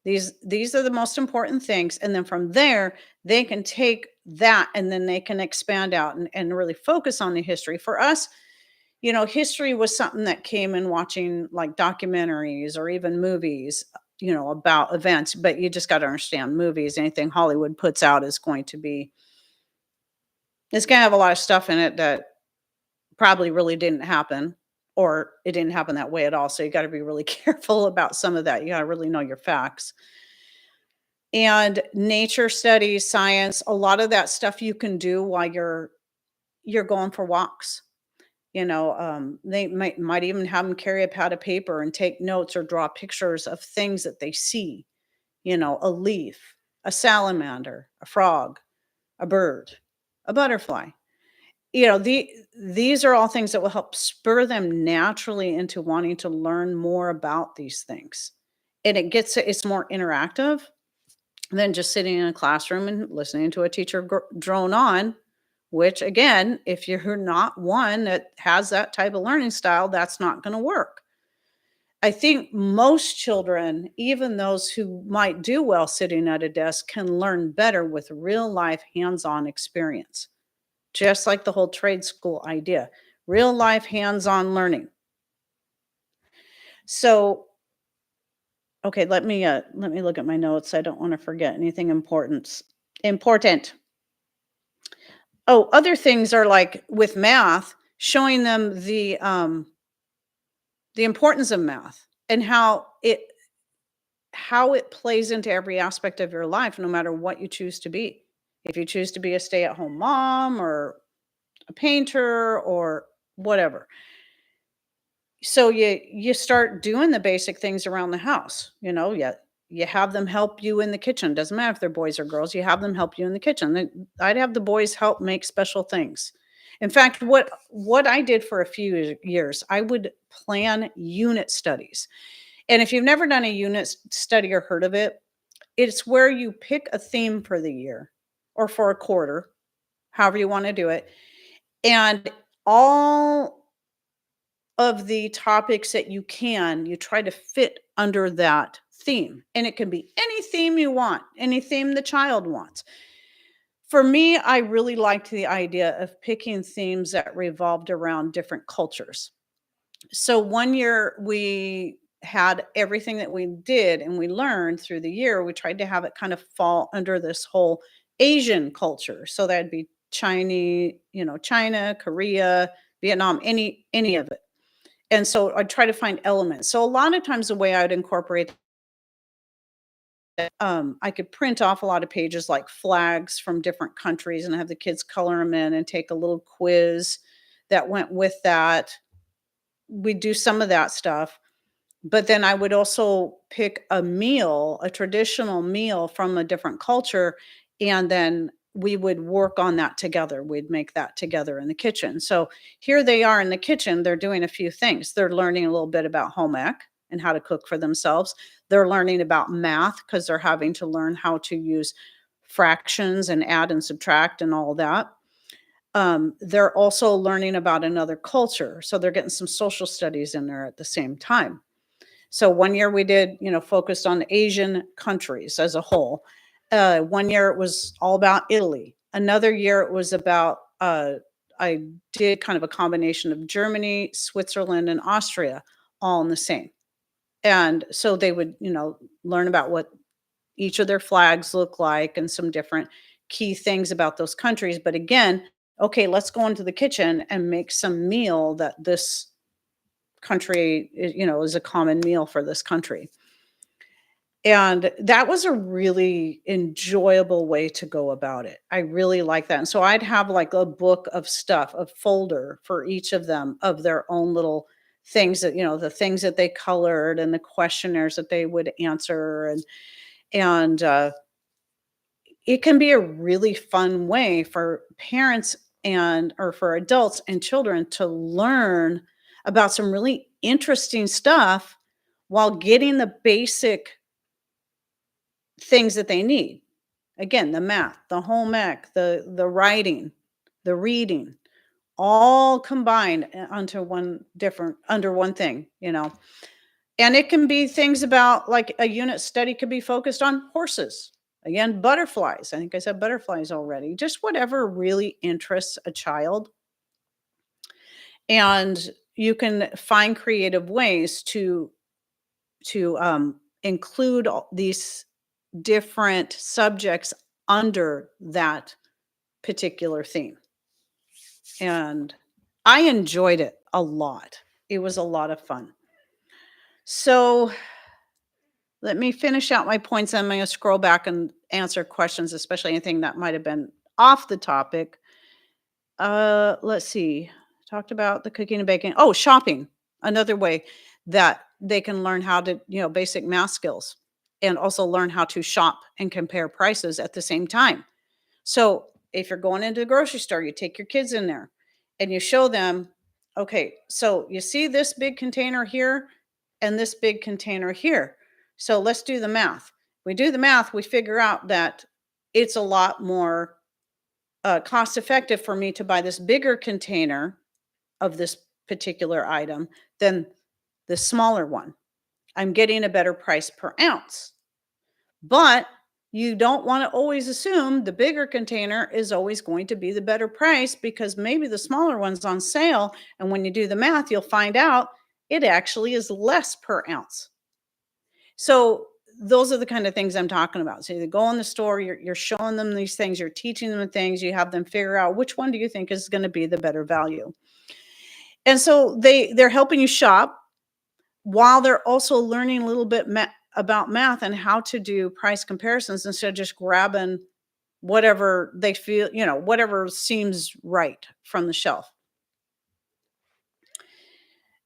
These are the most important things. And then from there, they can take that and then they can expand out and really focus on the history. For us, history was something that came in watching like documentaries or even movies, about events. But you just got to understand movies, anything Hollywood puts out is going to it's going to have a lot of stuff in it that probably really didn't happen or it didn't happen that way at all. So you got to be really careful about some of that. You got to really know your facts. And nature studies, science, a lot of that stuff you can do while you're going for walks. They might even have them carry a pad of paper and take notes or draw pictures of things that they see. A leaf, a salamander, a frog, a bird, a butterfly. These are all things that will help spur them naturally into wanting to learn more about these things. And it's more interactive than just sitting in a classroom and listening to a teacher drone on, which again, if you're not one that has that type of learning style, that's not going to work. I think most children, even those who might do well sitting at a desk, can learn better with real life hands on experience, just like the whole trade school idea. Real life hands on learning. So, okay, let me look at my notes. I don't want to forget anything important. Oh, other things are like with math, showing them the importance of math and how it plays into every aspect of your life, no matter what you choose to be. If you choose to be a stay-at-home mom or a painter or whatever. So you start doing the basic things around the house. You have them help you in the kitchen. Doesn't matter if they're boys or girls. You have them help you in the kitchen. I'd have the boys help make special things. In fact, what I did for a few years, I would plan unit studies. And if you've never done a unit study or heard of it, it's where you pick a theme for the year or for a quarter, however you want to do it. And all of the topics that you try to fit under that theme. And it can be any theme you want, any theme the child wants. For me, I really liked the idea of picking themes that revolved around different cultures. So one year we had everything that we did and we learned through the year, we tried to have it kind of fall under this whole Asian culture. So that'd be Chinese, China, Korea, Vietnam, any of it. And so I'd try to find elements. So a lot of times the way I would incorporate I could print off a lot of pages like flags from different countries and have the kids color them in and take a little quiz that went with that. We do some of that stuff. But then I would also pick a meal, a traditional meal from a different culture, and then we would work on that together. We'd make that together in the kitchen. So here they are in the kitchen. They're doing a few things. They're learning a little bit about home ec and how to cook for themselves. They're learning about math because they're having to learn how to use fractions and add and subtract and all that. They're also learning about another culture. So they're getting some social studies in there at the same time. So one year we did, focused on Asian countries as a whole. One year it was all about Italy. Another year it was about, I did kind of a combination of Germany, Switzerland, and Austria all in the same. And so they would, learn about what each of their flags look like and some different key things about those countries. But again, okay, let's go into the kitchen and make some meal that this country, is a common meal for this country. And that was a really enjoyable way to go about it. I really like that. And so I'd have like a book of stuff, a folder for each of them of their own little things that, the things that they colored and the questionnaires that they would answer. And it can be a really fun way for parents or for adults and children to learn about some really interesting stuff while getting the basic things that they need. Again, the math, the home ec, the writing, the reading, all combined onto under one thing. And it can be things about like a unit study could be focused on horses. Again, butterflies. I think I said butterflies already. Just whatever really interests a child. And you can find creative ways to include all these different subjects under that particular theme. And I enjoyed it a lot. It was a lot of fun. So let me finish out my points. I'm going to scroll back and answer questions, especially anything that might have been off the topic. Let's see. Talked about the cooking and baking. Oh, shopping. Another way that they can learn how to, basic math skills and also learn how to shop and compare prices at the same time. So if you're going into the grocery store, you take your kids in there and you show them, okay, so you see this big container here and this big container here. So let's do the math. We do the math, we figure out that it's a lot more cost effective for me to buy this bigger container of this particular item than the smaller one. I'm getting a better price per ounce. But you don't want to always assume the bigger container is always going to be the better price, because maybe the smaller one's on sale. And when you do the math, you'll find out it actually is less per ounce. So those are the kind of things I'm talking about. So you go in the store, you're showing them these things, you're teaching them things, you have them figure out which one do you think is going to be the better value. And so they're helping you shop while they're also learning a little bit about math and how to do price comparisons, instead of just grabbing whatever they feel, whatever seems right from the shelf.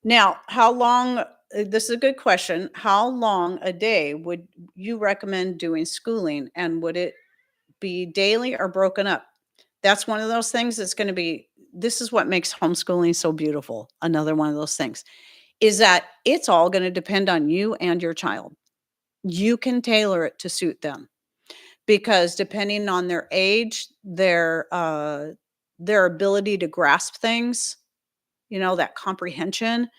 Now, how long, this is a good question. How long a day would you recommend doing schooling? And would it be daily or broken up? That's one of those things that's going to be, this is what makes homeschooling so beautiful. Another one of those things is that it's all going to depend on you and your child. You can tailor it to suit them, because depending on their age, their ability to grasp things, that comprehension,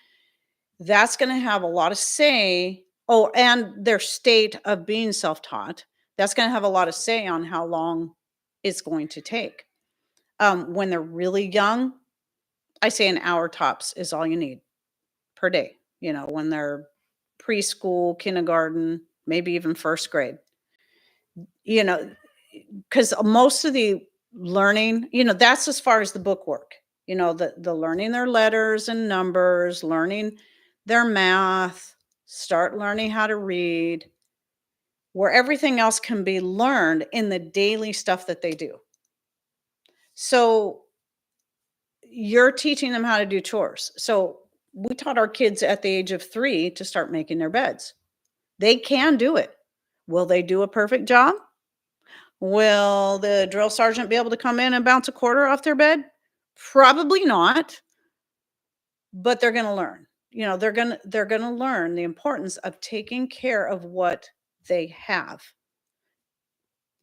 that's going to have a lot of say. Oh, and their state of being self-taught, that's going to have a lot of say on how long it's going to take. When they're really young, I say an hour tops is all you need per day. When they're preschool, kindergarten, maybe even first grade, you know, because most of the learning, that's as far as the book work, the learning their letters and numbers, learning their math, start learning how to read, where everything else can be learned in the daily stuff that they do. So you're teaching them how to do chores. So we taught our kids at the age of 3 to start making their beds. They can do it. Will they do a perfect job? Will the drill sergeant be able to come in and bounce a quarter off their bed? Probably not, but they're going to learn. They're going to learn the importance of taking care of what they have.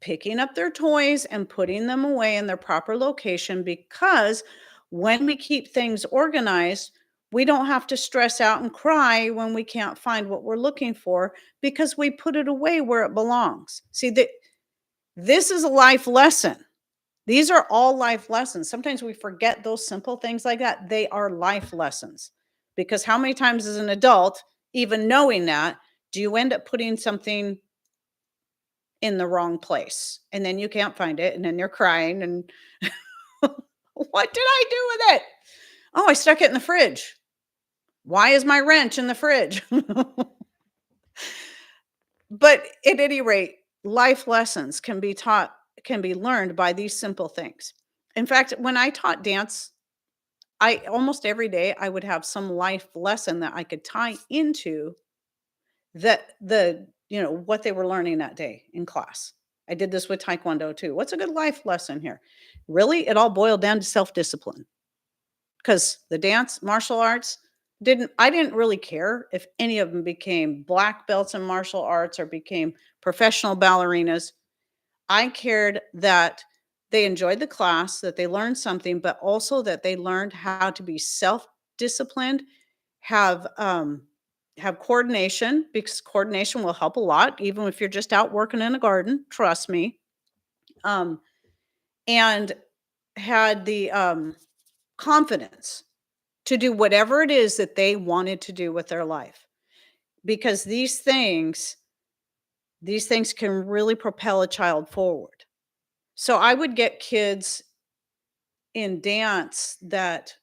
Picking up their toys and putting them away in their proper location, because when we keep things organized, we don't have to stress out and cry when we can't find what we're looking for, because we put it away where it belongs. See, this is a life lesson. These are all life lessons. Sometimes we forget those simple things like that. They are life lessons, because how many times as an adult, even knowing that, do you end up putting something in the wrong place and then you can't find it, and then you're crying and what did I do with it? Oh, I stuck it in the fridge. Why is my wrench in the fridge? But at any rate, life lessons can be learned by these simple things. In fact, when I taught dance, I almost every day I would have some life lesson that I could tie into what they were learning that day in class. I did this with Taekwondo too. What's a good life lesson here? Really, it all boiled down to self-discipline. Because the dance, martial arts, I didn't really care if any of them became black belts in martial arts or became professional ballerinas. I cared that they enjoyed the class, that they learned something, but also that they learned how to be self-disciplined, have coordination, because coordination will help a lot, even if you're just out working in a garden, trust me. And had the confidence to do whatever it is that they wanted to do with their life, because these things can really propel a child forward. So I would get kids in dance that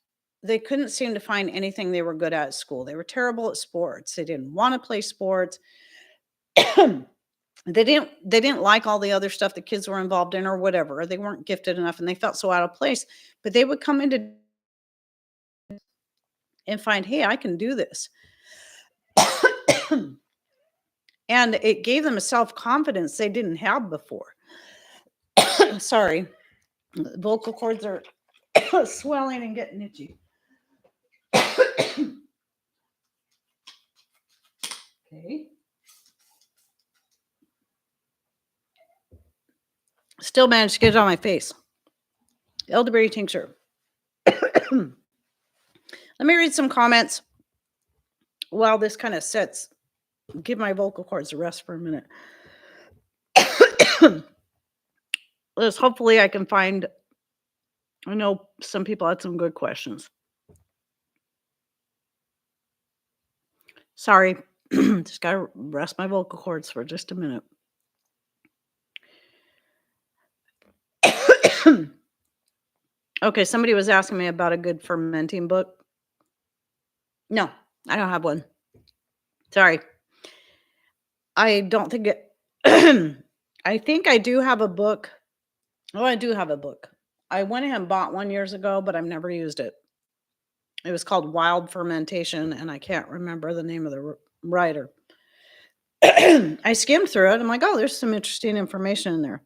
they couldn't seem to find anything they were good at school. They were terrible at sports. They didn't want to play sports. They didn't like all the other stuff the kids were involved in or whatever, or they weren't gifted enough and they felt so out of place. But they would come into and find, hey, I can do this. And it gave them a self-confidence they didn't have before. Sorry, vocal cords are swelling and getting itchy. Okay. Still managed to get it on my face. Elderberry tincture. Let me read some comments while this kind of sets Give my vocal cords a rest for a minute. Let's hopefully I can find. I know some people had some good questions. Sorry. Just gotta rest my vocal cords for just a minute. Okay, somebody was asking me about a good fermenting book. No, I don't have one. Sorry. I don't think it I think I do have a book. Oh, I do have a book. I went ahead and bought one years ago, but I've never used it. It was called Wild Fermentation, and I can't remember the name of the writer. I skimmed through it. I'm like, oh, there's some interesting information in there.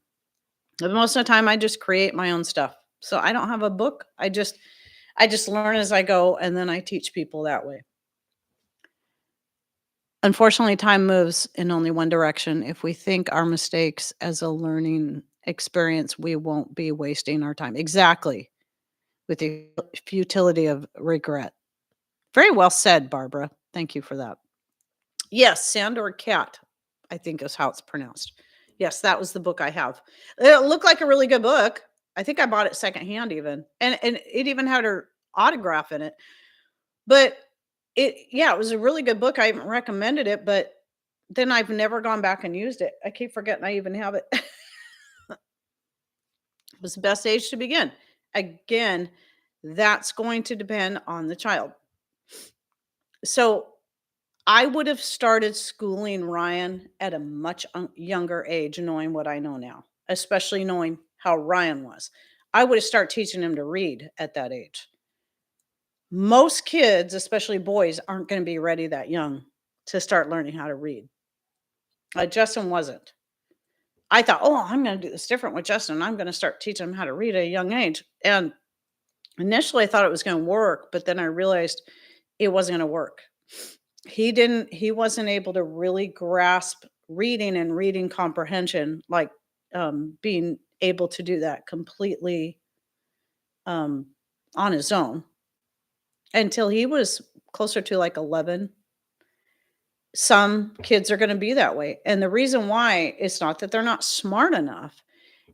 But most of the time, I just create my own stuff. So I don't have a book. I just learn as I go, and then I teach people that way. Unfortunately, time moves in only one direction. If we think our mistakes as a learning experience, we won't be wasting our time. Exactly. With the futility of regret. Very well said, Barbara. Thank you for that. Yes, Sandor Cat, I think is how it's pronounced. Yes, that was the book I have. It looked like a really good book. I think I bought it secondhand even. And it even had her autograph in it. But it was a really good book. I haven't recommended it, but then I've never gone back and used it. I keep forgetting I even have it. It was the best age to begin. Again, that's going to depend on the child. So I would have started schooling Ryan at a much younger age, knowing what I know now, especially knowing how Ryan was. I would have started teaching him to read at that age. Most kids, especially boys, aren't going to be ready that young to start learning how to read. Justin wasn't. I thought, oh, I'm going to do this different with Justin. I'm going to start teaching him how to read at a young age. And initially, I thought it was going to work, but then I realized it wasn't going to work. He wasn't able to really grasp reading and reading comprehension, like being able to do that completely on his own until he was closer to like 11. Some kids are going to be that way. And the reason why is not that they're not smart enough.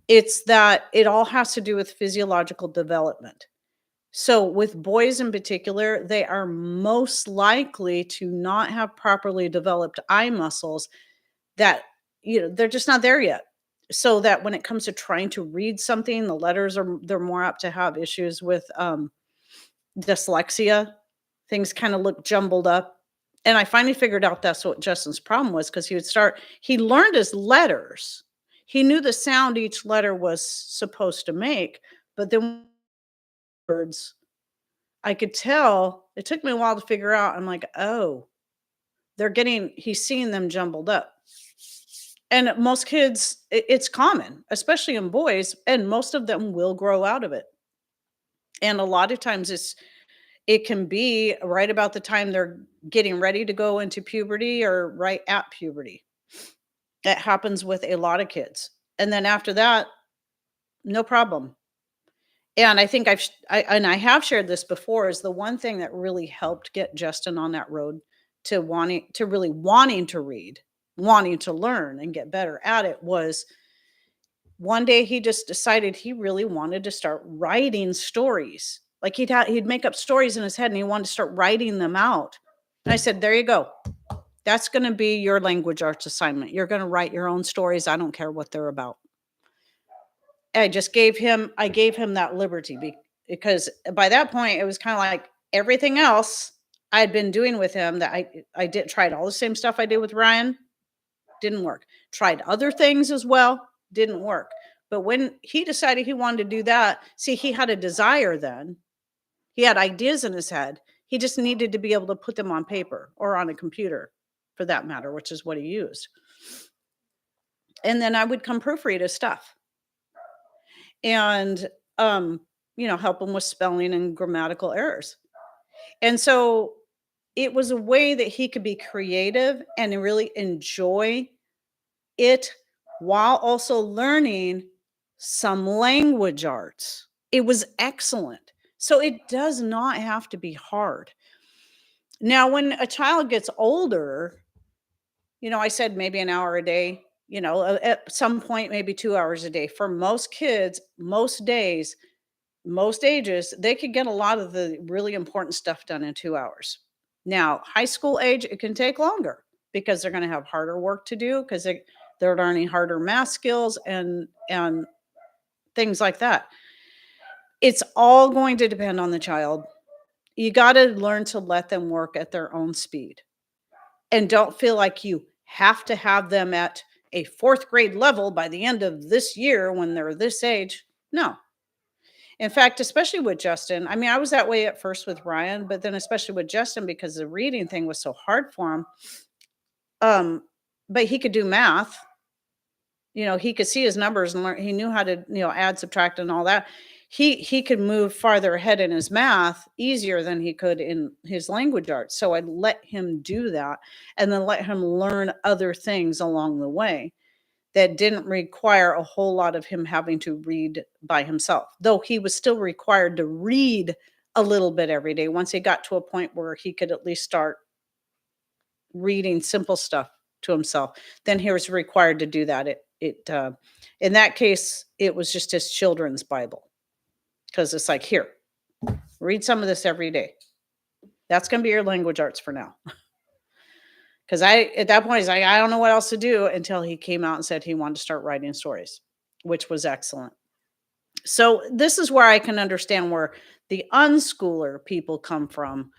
It's that it all has to do with physiological development. So with boys in particular, they are most likely to not have properly developed eye muscles that, they're just not there yet. So that when it comes to trying to read something, the letters they're more apt to have issues with dyslexia. Things kind of look jumbled up. And I finally figured out that's what Justin's problem was because he learned his letters. He knew the sound each letter was supposed to make, but then words, I could tell it took me a while to figure out. I'm like, oh, he's seeing them jumbled up. And most kids, it's common, especially in boys, and most of them will grow out of it. And a lot of times it can be right about the time they're getting ready to go into puberty or right at puberty. That happens with a lot of kids. And then after that, no problem. And I think I have shared this before, is the one thing that really helped get Justin on that road to really wanting to read, wanting to learn and get better at it was one day he just decided he really wanted to start writing stories. Like he'd make up stories in his head and he wanted to start writing them out. And I said, "There you go. That's going to be your language arts assignment. You're going to write your own stories. I don't care what they're about." I gave him that liberty because by that point it was kind of like everything else I had been doing with him that I tried all the same stuff I did with Ryan, didn't work. Tried other things as well, didn't work. But when he decided he wanted to do that, see, he had a desire then. He had ideas in his head. He just needed to be able to put them on paper or on a computer for that matter, which is what he used. And then I would come proofread his stuff. And help him with spelling and grammatical errors. And so it was a way that he could be creative and really enjoy it while also learning some language arts. It was excellent. So it does not have to be hard. Now, when a child gets older, I said maybe an hour a day, at some point, maybe 2 hours a day. For most kids, most days, most ages, they could get a lot of the really important stuff done in 2 hours. Now, high school age, it can take longer because they're going to have harder work to do because they're learning harder math skills and things like that. It's all going to depend on the child. You got to learn to let them work at their own speed and don't feel like you have to have them at a fourth grade level by the end of this year when they're this age. No. In fact, especially with Justin, I mean, I was that way at first with Ryan, but then especially with Justin because the reading thing was so hard for him. But he could do math. He could see his numbers and learn. He knew how to, add, subtract, and all that. He could move farther ahead in his math easier than he could in his language arts. So I'd let him do that and then let him learn other things along the way that didn't require a whole lot of him having to read by himself, though he was still required to read a little bit every day once he got to a point where he could at least start reading simple stuff to himself. Then he was required to do that. In that case, it was just his children's Bible because it's like, here, read some of this every day. That's going to be your language arts for now. Because at that point, he's like, I don't know what else to do until he came out and said he wanted to start writing stories, which was excellent. So this is where I can understand where the unschooler people come from.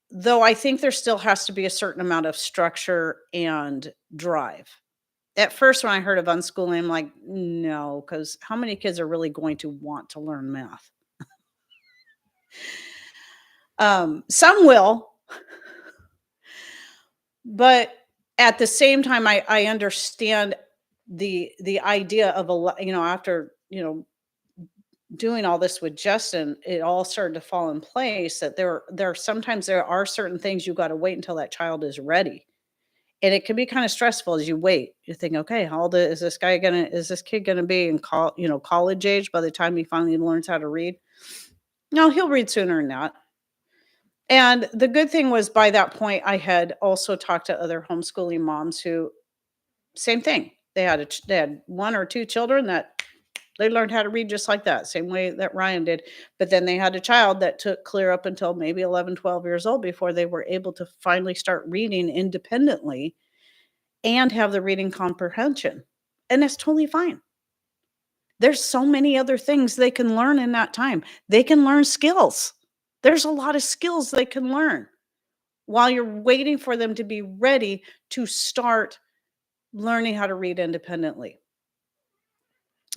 Though I think there still has to be a certain amount of structure and drive. At first, when I heard of unschooling, I'm like, no, because how many kids are really going to want to learn math? Some will. But at the same time, I understand the idea of after doing all this with Justin, it all started to fall in place that sometimes there are certain things you got to wait until that child is ready. And it can be kind of stressful as you wait. You think, okay, how old is this kid gonna be in college age by the time he finally learns how to read? No, he'll read sooner than that. And the good thing was by that point, I had also talked to other homeschooling moms who, same thing. They had one or two children that they learned how to read just like that, same way that Ryan did. But then they had a child that took clear up until maybe 11, 12 years old before they were able to finally start reading independently and have the reading comprehension. And that's totally fine. There's so many other things they can learn in that time. They can learn skills. There's a lot of skills they can learn while you're waiting for them to be ready to start learning how to read independently.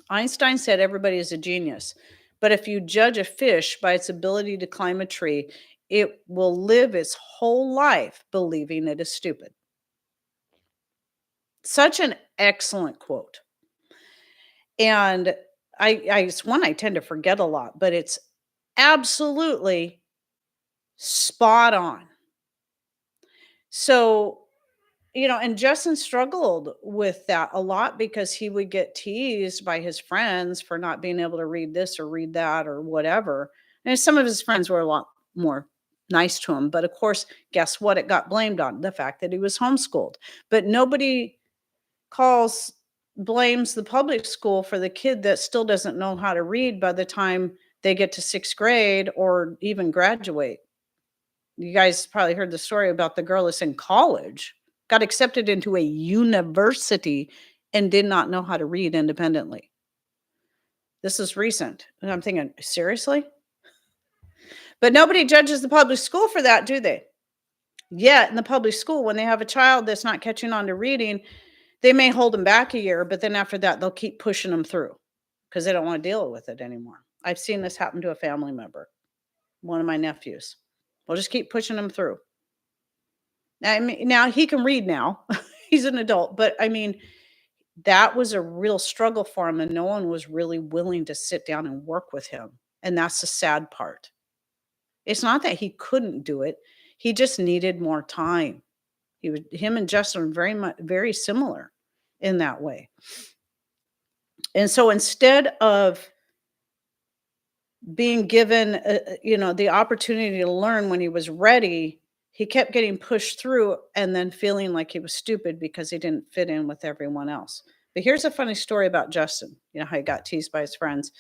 Einstein said everybody is a genius, but if you judge a fish by its ability to climb a tree, it will live its whole life believing it is stupid. Such an excellent quote. And it's one I tend to forget a lot, but it's absolutely spot on. So, and Justin struggled with that a lot because he would get teased by his friends for not being able to read this or read that or whatever. And some of his friends were a lot more nice to him. But of course, guess what? It got blamed on the fact that he was homeschooled. But nobody blames the public school for the kid that still doesn't know how to read by the time they get to 6th grade or even graduate. You guys probably heard the story about the girl that's in college, got accepted into a university and did not know how to read independently. This is recent. And I'm thinking, seriously? But nobody judges the public school for that, do they? Yet in the public school, when they have a child that's not catching on to reading, they may hold them back a year, but then after that, they'll keep pushing them through because they don't want to deal with it anymore. I've seen this happen to a family member, one of my nephews. We'll just keep pushing them through. I mean, now he can read now. He's an adult, but I mean, that was a real struggle for him, and no one was really willing to sit down and work with him. And that's the sad part. It's not that he couldn't do it. He just needed more time. Him and Justin were very similar in that way. And so instead of being given, the opportunity to learn when he was ready, he kept getting pushed through and then feeling like he was stupid because he didn't fit in with everyone else. But here's a funny story about Justin. You know how he got teased by his friends.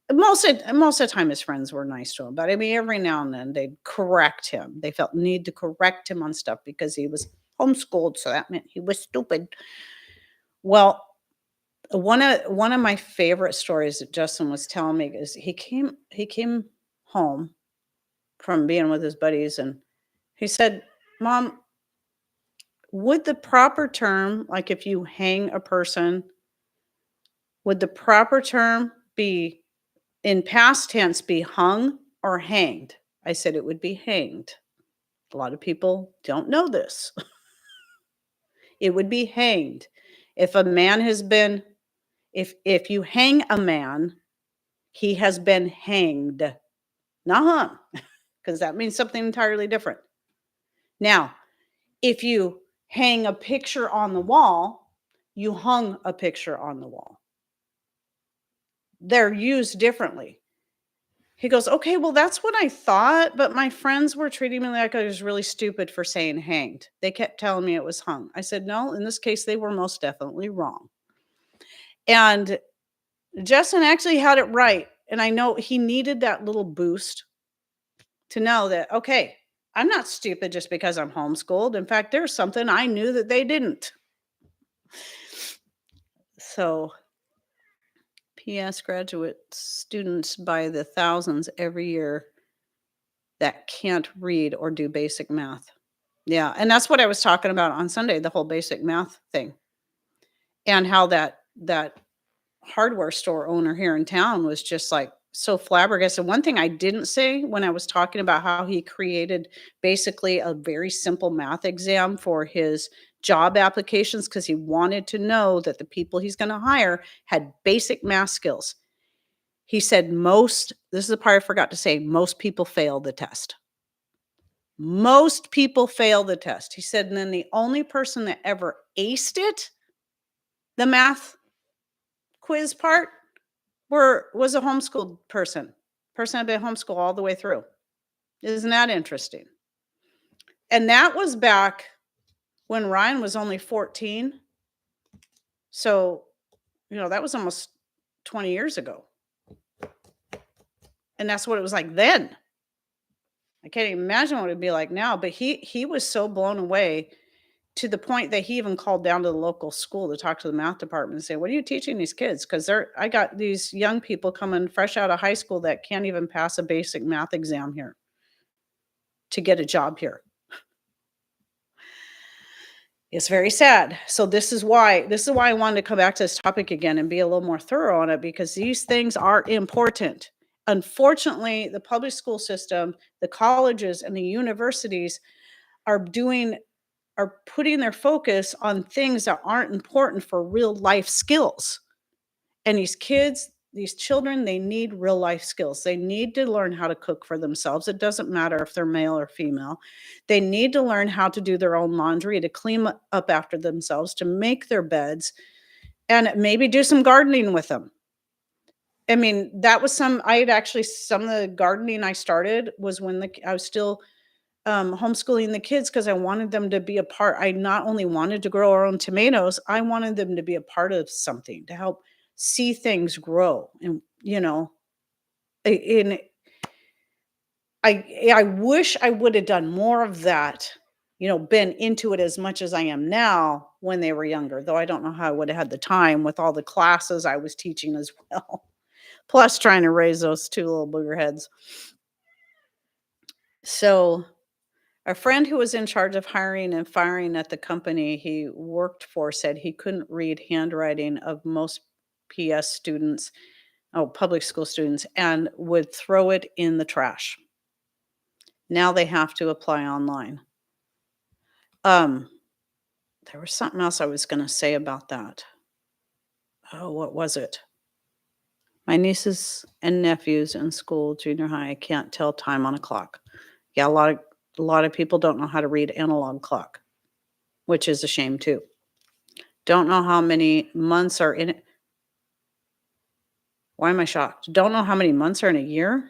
Most of the time his friends were nice to him, but I mean every now and then they'd correct him. They felt need to correct him on stuff because he was homeschooled, so that meant he was stupid. Well, one of my favorite stories that Justin was telling me is he came home from being with his buddies and he said, "Mom, would the proper term, like if you hang a person, would the proper term be in past tense be hung or hanged?" I said it would be hanged. A lot of people don't know this. It would be hanged. If a man has been if you hang a man, he has been hanged, not hung, because that means something entirely different. Now, if you hang a picture on the wall, you hung a picture on the wall. They're used differently. He goes, "Okay, well, that's what I thought, but my friends were treating me like I was really stupid for saying hanged. They kept telling me it was hung." I said, "No, in this case, they were most definitely wrong." And Justin actually had it right. And I know he needed that little boost to know that, okay, I'm not stupid just because I'm homeschooled. In fact, there's something I knew that they didn't. So, P.S. graduate students by the thousands every year that can't read or do basic math. Yeah, and that's what I was talking about on Sunday, the whole basic math thing. And how that hardware store owner here in town was just like so flabbergasted. One thing I didn't say when I was talking about how he created basically a very simple math exam for his job applications because he wanted to know that the people he's going to hire had basic math skills. He said this is the part I forgot to say, most people fail the test. Most people fail the test. He said, and then the only person that ever aced it, the math quiz part, was a homeschooled person. Person had been homeschooled all the way through. Isn't that interesting? And that was back when Ryan was only 14. So, that was almost 20 years ago. And that's what it was like then. I can't even imagine what it'd be like now, but he was so blown away to the point that he even called down to the local school to talk to the math department and say, "What are you teaching these kids?" Because I got these young people coming fresh out of high school that can't even pass a basic math exam here to get a job here. It's very sad. So this is why I wanted to come back to this topic again and be a little more thorough on it, because these things are important. Unfortunately, the public school system, the colleges and the universities are putting their focus on things that aren't important for real life skills. And these children, they need real life skills. They need to learn how to cook for themselves. It doesn't matter if they're male or female. They need to learn how to do their own laundry, to clean up after themselves, to make their beds, and maybe do some gardening with them. I mean, that was some of the gardening I started was when I was still homeschooling the kids, because I wanted them to be a part. I not only wanted to grow our own tomatoes, I wanted them to be a part of something to help see things grow. And, in I wish I would have done more of that, been into it as much as I am now when they were younger, though I don't know how I would have had the time with all the classes I was teaching as well. Plus trying to raise those two little booger heads. So, a friend who was in charge of hiring and firing at the company he worked for said he couldn't read handwriting of most public school students, and would throw it in the trash. Now they have to apply online. There was something else I was going to say about that. Oh, what was it? My nieces and nephews in school, junior high, I can't tell time on a clock. Yeah, a lot of people don't know how to read analog clock, which is a shame too. Don't know how many months are in it. Why am I shocked? Don't know how many months are in a year?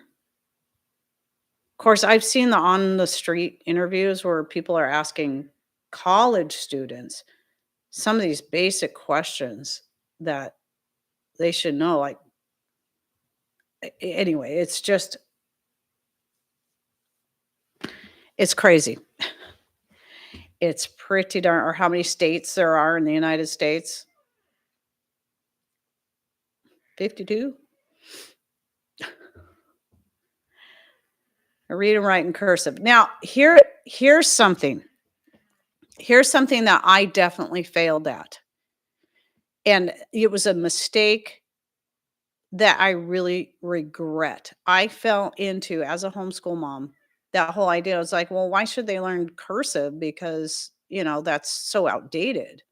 Course, I've seen the on the street interviews where people are asking college students some of these basic questions that they should know, like, anyway, it's just it's crazy. It's pretty darn or how many states there are in the United States? 52? I read and write in cursive. Now, here's something. Here's something that I definitely failed at, and it was a mistake that I really regret. I fell into, as a homeschool mom, that whole idea. I was like, "Well, why should they learn cursive? Because, that's so outdated."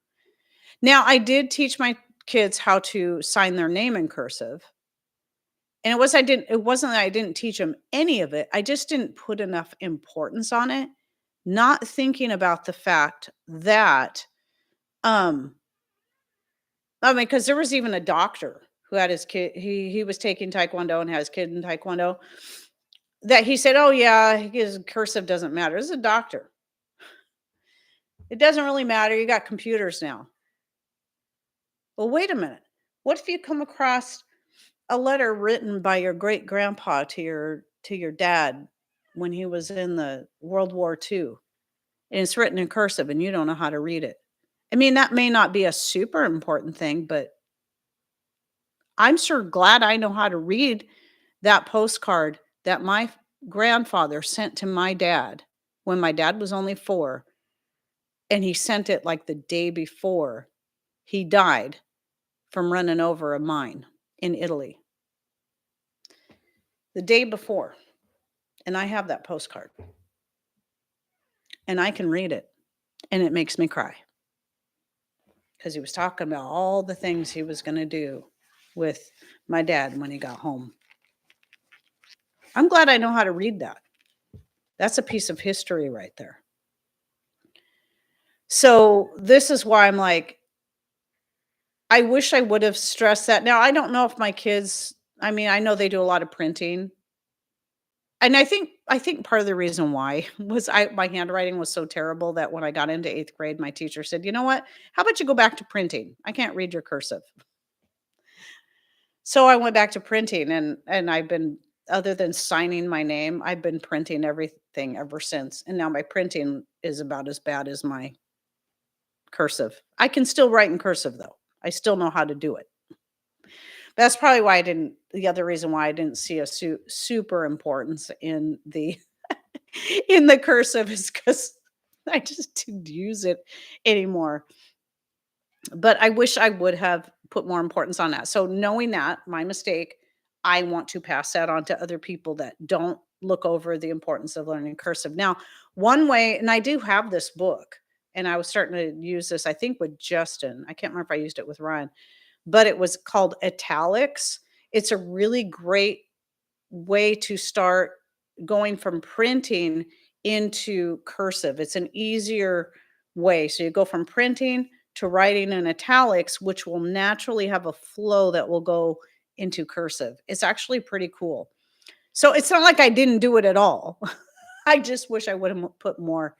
Now, I did teach my kids how to sign their name in cursive, and it wasn't that I didn't teach them any of it, I just didn't put enough importance on it, not thinking about the fact that, um I mean, because there was even a doctor who had his kid he was taking taekwondo and had his kid in taekwondo, that he said, "Oh, yeah, his cursive doesn't matter." This is a doctor. "It doesn't really matter, you got computers now." Well, wait a minute. What if you come across a letter written by your great grandpa to your dad when he was in the World War II, and it's written in cursive and you don't know how to read it? I mean, that may not be a super important thing, but I'm sure glad I know how to read that postcard that my grandfather sent to my dad when my dad was only 4, and he sent it like the day before he died from running over a mine in Italy. The day before, and I have that postcard, and I can read it, and it makes me cry because he was talking about all the things he was gonna do with my dad when he got home. I'm glad I know how to read that. That's a piece of history right there. So, this is why I'm like, I wish I would have stressed that. Now, I don't know if my kids I mean, I know they do a lot of printing, and I think part of the reason why was my handwriting was so terrible that when I got into 8th grade, my teacher said, "You know what? How about you go back to printing? I can't read your cursive." So, I went back to printing, and I've been other than signing my name, I've been printing everything ever since, and now my printing is about as bad as my cursive. I can still write in cursive, though. I still know how to do it. That's probably why I didn't the other reason why I didn't see a super importance in the in the cursive is because I just didn't use it anymore. But I wish I would have put more importance on that. So knowing that, my mistake, I want to pass that on to other people that don't look over the importance of learning cursive. Now, one way, and I do have this book, and I was starting to use this, I think, with Justin. I can't remember if I used it with Ryan, but it was called Italics. It's a really great way to start going from printing into cursive. It's an easier way. So you go from printing to writing in italics, which will naturally have a flow that will go into cursive. It's actually pretty cool. So it's not like I didn't do it at all. I just wish I would have put more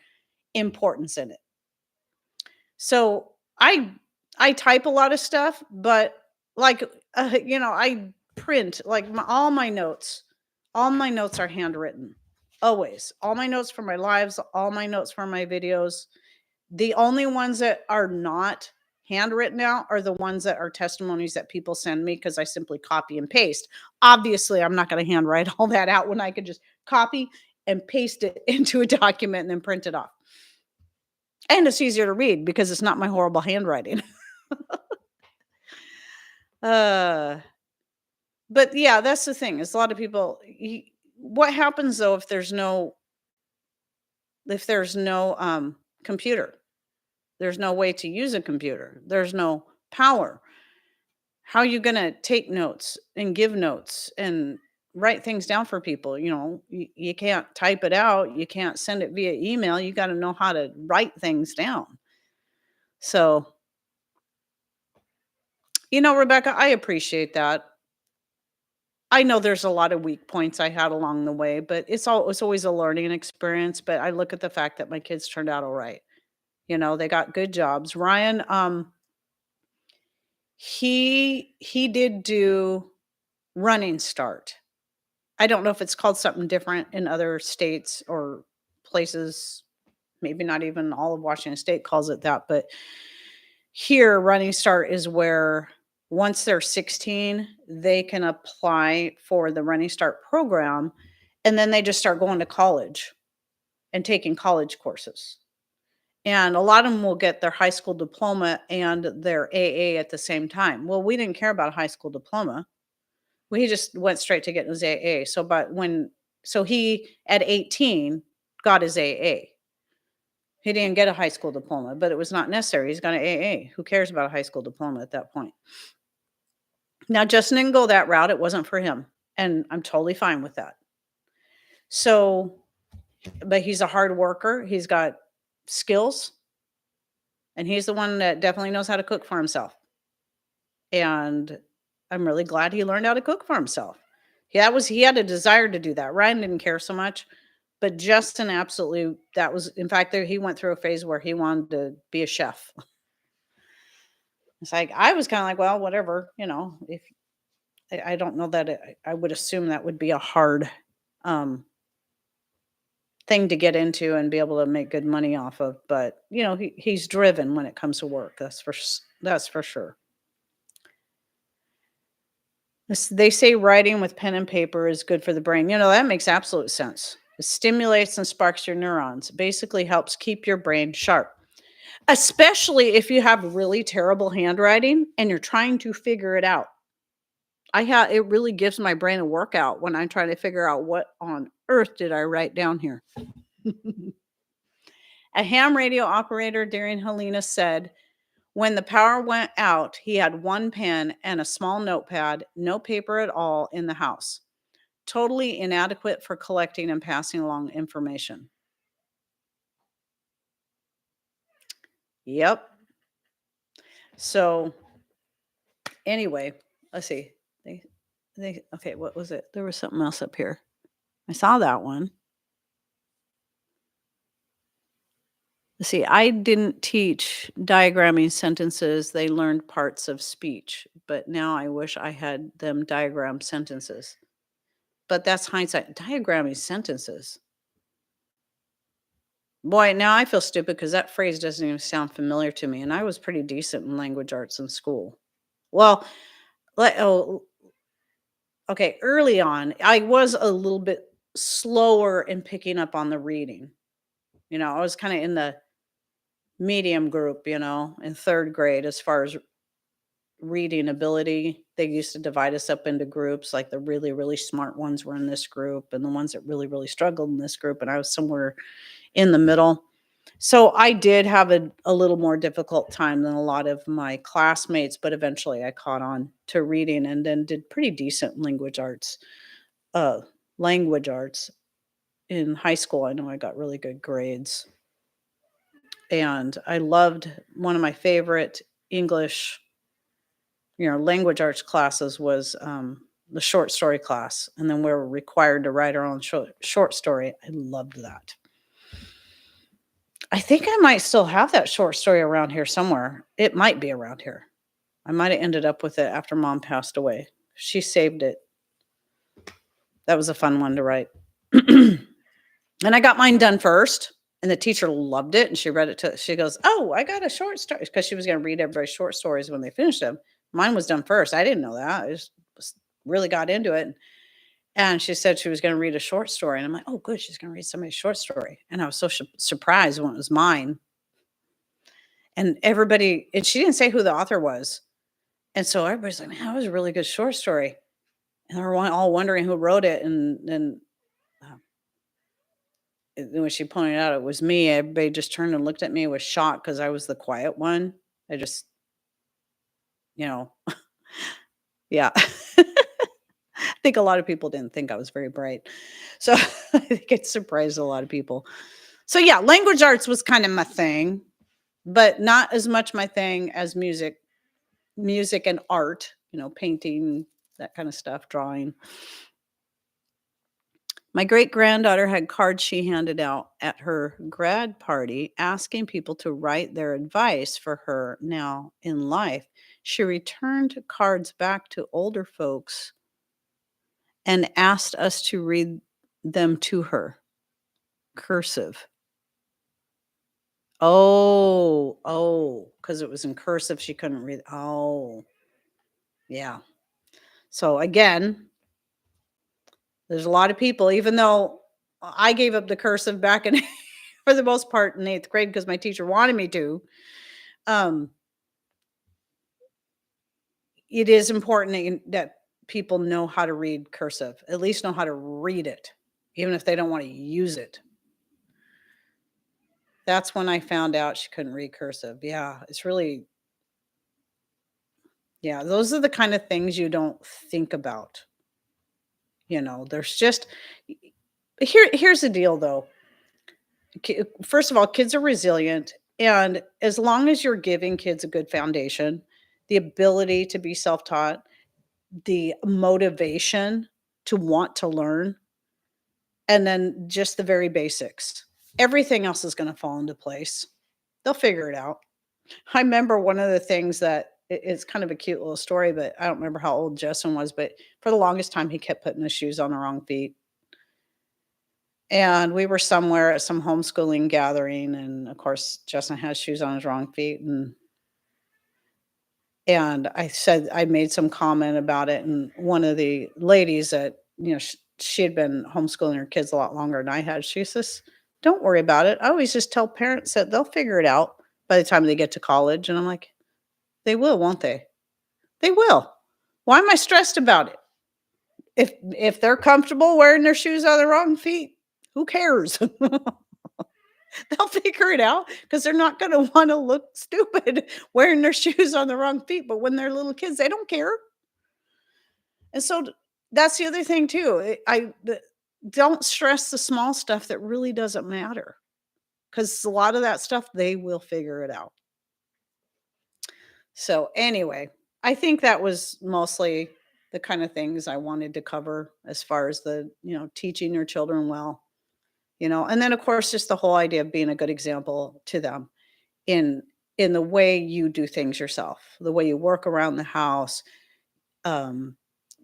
importance in it. So I type a lot of stuff, but like I print like all my notes are handwritten. Always. All my notes for my lives, all my notes for my videos. The only ones that are not handwritten out are the ones that are testimonies that people send me because I simply copy and paste. Obviously, I'm not going to handwrite all that out when I could just copy and paste it into a document and then print it off. And it's easier to read because it's not my horrible handwriting. Uh, but yeah, that's the thing. Is a lot of people. What happens though if there's no computer? There's no way to use a computer. There's no power. How are you going to take notes and give notes and write things down for people? You can't type it out. You can't send it via email. You got to know how to write things down. So, Rebecca, I appreciate that. I know there's a lot of weak points I had along the way, but it's always a learning experience, but I look at the fact that my kids turned out all right. You know, they got good jobs. Ryan, he did do Running Start. I don't know if it's called something different in other states or places. Maybe not even all of Washington State calls it that, but here, Running Start is where once they're 16, they can apply for the Running Start program, and then they just start going to college and taking college courses. And a lot of them will get their high school diploma and their AA at the same time. Well, we didn't care about a high school diploma. We just went straight to getting his AA. So he at 18 got his AA. He didn't get a high school diploma, but it was not necessary. He's got an AA. Who cares about a high school diploma at that point? Now, Justin didn't go that route. It wasn't for him. And I'm totally fine with that. So, but he's a hard worker. He's got skills. And he's the one that definitely knows how to cook for himself. And I'm really glad he learned how to cook for himself. He had a desire to do that. Ryan didn't care so much, but Justin absolutely, that was, in fact, he went through a phase where he wanted to be a chef. It's like, I was kind of like, well, whatever, if I don't know that I would assume that would be a hard thing to get into and be able to make good money off of. But, he's driven when it comes to work. That's for sure. They say writing with pen and paper is good for the brain. That makes absolute sense. It stimulates and sparks your neurons. Basically helps keep your brain sharp, especially if you have really terrible handwriting and you're trying to figure it out. It really gives my brain a workout when I'm trying to figure out what on earth did I write down here. A ham radio operator during Helena said, when the power went out, he had one pen and a small notepad, no paper at all in the house. Totally inadequate for collecting and passing along information. Yep. So anyway, let's see. Okay, what was it? There was something else up here. I saw that one. Let's see, I didn't teach diagramming sentences. They learned parts of speech, but now I wish I had them diagram sentences. But that's hindsight. Diagramming sentences. Boy, now I feel stupid because that phrase doesn't even sound familiar to me. And I was pretty decent in language arts in school. Well, okay, early on, I was a little bit slower in picking up on the reading. I was kind of in the medium group, in third grade as far as reading ability. They used to divide us up into groups, like the really, really smart ones were in this group and the ones that really, really struggled in this group. And I was somewhere in the middle. So I did have a little more difficult time than a lot of my classmates, but eventually I caught on to reading and then did pretty decent language arts in high school. I know I got really good grades. And I loved one of my favorite English, language arts classes was the short story class. And then we were required to write our own short story. I loved that. I think I might still have that short story around here somewhere. It might be around here. I might have ended up with it after Mom passed away. She saved it. That was a fun one to write. And I got mine done first. And the teacher loved it. And she read it she goes, oh, I got a short story. Because she was going to read everybody's short stories when they finished them. Mine was done first. I didn't know that. I just really got into it. And she said she was going to read a short story. And I'm like, oh, good. She's going to read somebody's short story. And I was so surprised when it was mine. And she didn't say who the author was. And so everybody's like, man, that was a really good short story. And they were all wondering who wrote it. And then when she pointed out it was me, everybody just turned and looked at me with shock because I was the quiet one. I just, yeah. I think a lot of people didn't think I was very bright. So I think it surprised a lot of people. So yeah, language arts was kind of my thing, but not as much my thing as music and art, painting, that kind of stuff, drawing. My great granddaughter had cards she handed out at her grad party asking people to write their advice for her now in life. She returned cards back to older folks and asked us to read them to her. Cursive. Oh, because it was in cursive, she couldn't read. Oh, yeah. So again, there's a lot of people, even though I gave up the cursive back in for the most part in 8th grade because my teacher wanted me to. Um, it is important that people know how to read cursive, at least know how to read it, even if they don't want to use it. That's when I found out she couldn't read cursive. Yeah, it's really, yeah, those are the kind of things you don't think about. There's just, here's the deal though. First of all, kids are resilient. And as long as you're giving kids a good foundation, the ability to be self taught, the motivation to want to learn, and then just the very basics, everything else is going to fall into place. They'll figure it out. I remember one of the things that it's kind of a cute little story, but I don't remember how old Justin was, but for the longest time, he kept putting his shoes on the wrong feet. And we were somewhere at some homeschooling gathering, and of course, Justin has shoes on his wrong feet, and I made some comment about it, and one of the ladies that, she had been homeschooling her kids a lot longer than I had, she says, "Don't worry about it. I always just tell parents that they'll figure it out by the time they get to college." And I'm like, "They will, won't they? They will. Why am I stressed about it? If they're comfortable wearing their shoes on the wrong feet, who cares?" They'll figure it out because they're not going to want to look stupid wearing their shoes on the wrong feet. But when they're little kids, they don't care. And so that's the other thing too. Don't stress the small stuff that really doesn't matter, because a lot of that stuff they will figure it out. So anyway, I think that was mostly the kind of things I wanted to cover as far as the teaching your children well. And then of course just the whole idea of being a good example to them in the way you do things yourself, the way you work around the house, um,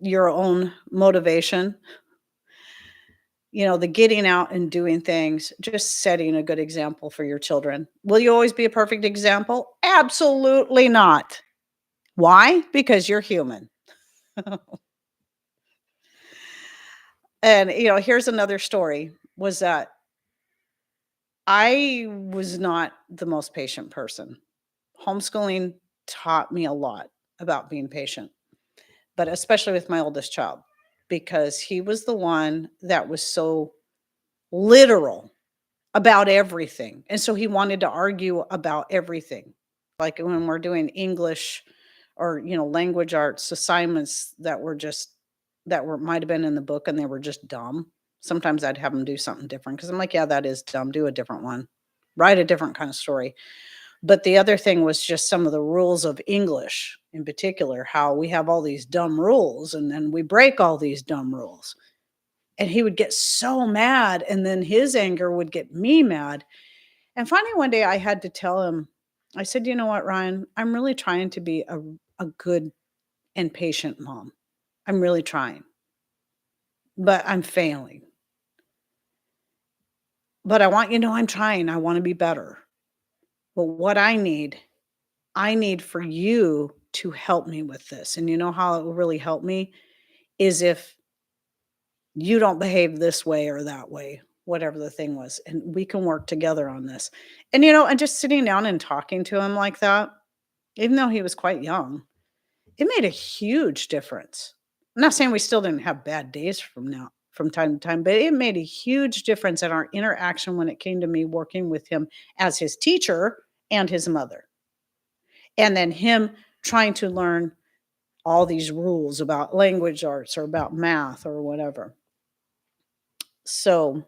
your own motivation, the getting out and doing things, just setting a good example for your children. Will you always be a perfect example? Absolutely not. Why? Because you're human. And here's another story, was that I was not the most patient person. Homeschooling taught me a lot about being patient, but especially with my oldest child, because he was the one that was so literal about everything. And so he wanted to argue about everything. Like when we're doing English or, language arts assignments that might have been in the book and they were just dumb. Sometimes I'd have him do something different because I'm like, yeah, that is dumb. Do a different one. Write a different kind of story. But the other thing was just some of the rules of English in particular, how we have all these dumb rules and then we break all these dumb rules. And he would get so mad, and then his anger would get me mad. And finally, one day I had to tell him, I said, "You know what, Ryan? I'm really trying to be a good and patient mom. I'm really trying, but I'm failing. But I want you to know I'm trying. I want to be better. But what I need for you to help me with this. And you know how it will really help me is if you don't behave this way or that way, whatever the thing was, and we can work together on this." And just sitting down and talking to him like that, even though he was quite young, it made a huge difference. I'm not saying we still didn't have bad days from time to time, but it made a huge difference in our interaction when it came to me working with him as his teacher and his mother. And then him trying to learn all these rules about language arts or about math or whatever. So,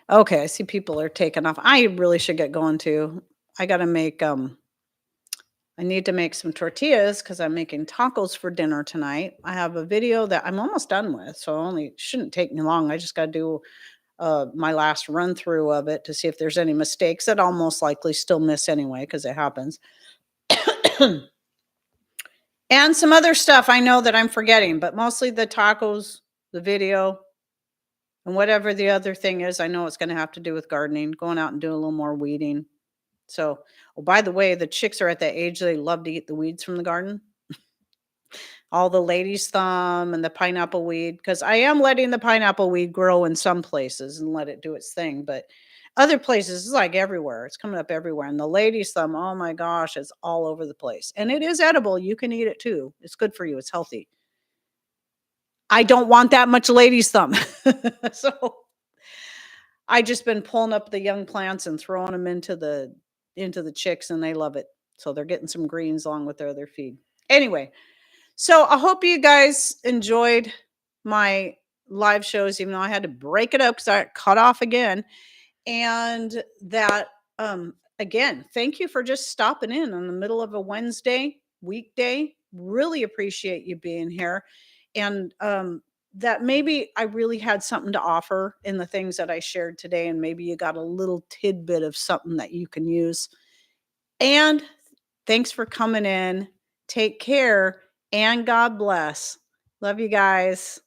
okay, I see people are taking off. I really should get going too. I got to make I need to make some tortillas because I'm making tacos for dinner tonight. I have a video that I'm almost done with, so only shouldn't take me long. I just got to do my last run through of it to see if there's any mistakes that I'll most likely still miss anyway because it happens. And some other stuff I know that I'm forgetting, but mostly the tacos, the video, and whatever the other thing is, I know it's going to have to do with gardening, going out and doing a little more weeding. So, oh, by the way, the chicks are at that age they love to eat the weeds from the garden. All the lady's thumb and the pineapple weed, because I am letting the pineapple weed grow in some places and let it do its thing. But other places, it's like everywhere. It's coming up everywhere. And the lady's thumb, oh my gosh, it's all over the place. And it is edible. You can eat it too. It's good for you. It's healthy. I don't want that much lady's thumb. So I just been pulling up the young plants and throwing them into the chicks, and they love it. So they're getting some greens along with their other feed. Anyway, so I hope you guys enjoyed my live shows, even though I had to break it up because I got cut off again. And that again, thank you for just stopping in the middle of a Wednesday weekday. Really appreciate you being here. And that maybe I really had something to offer in the things that I shared today, and maybe you got a little tidbit of something that you can use. And thanks for coming in. Take care and God bless. Love you guys.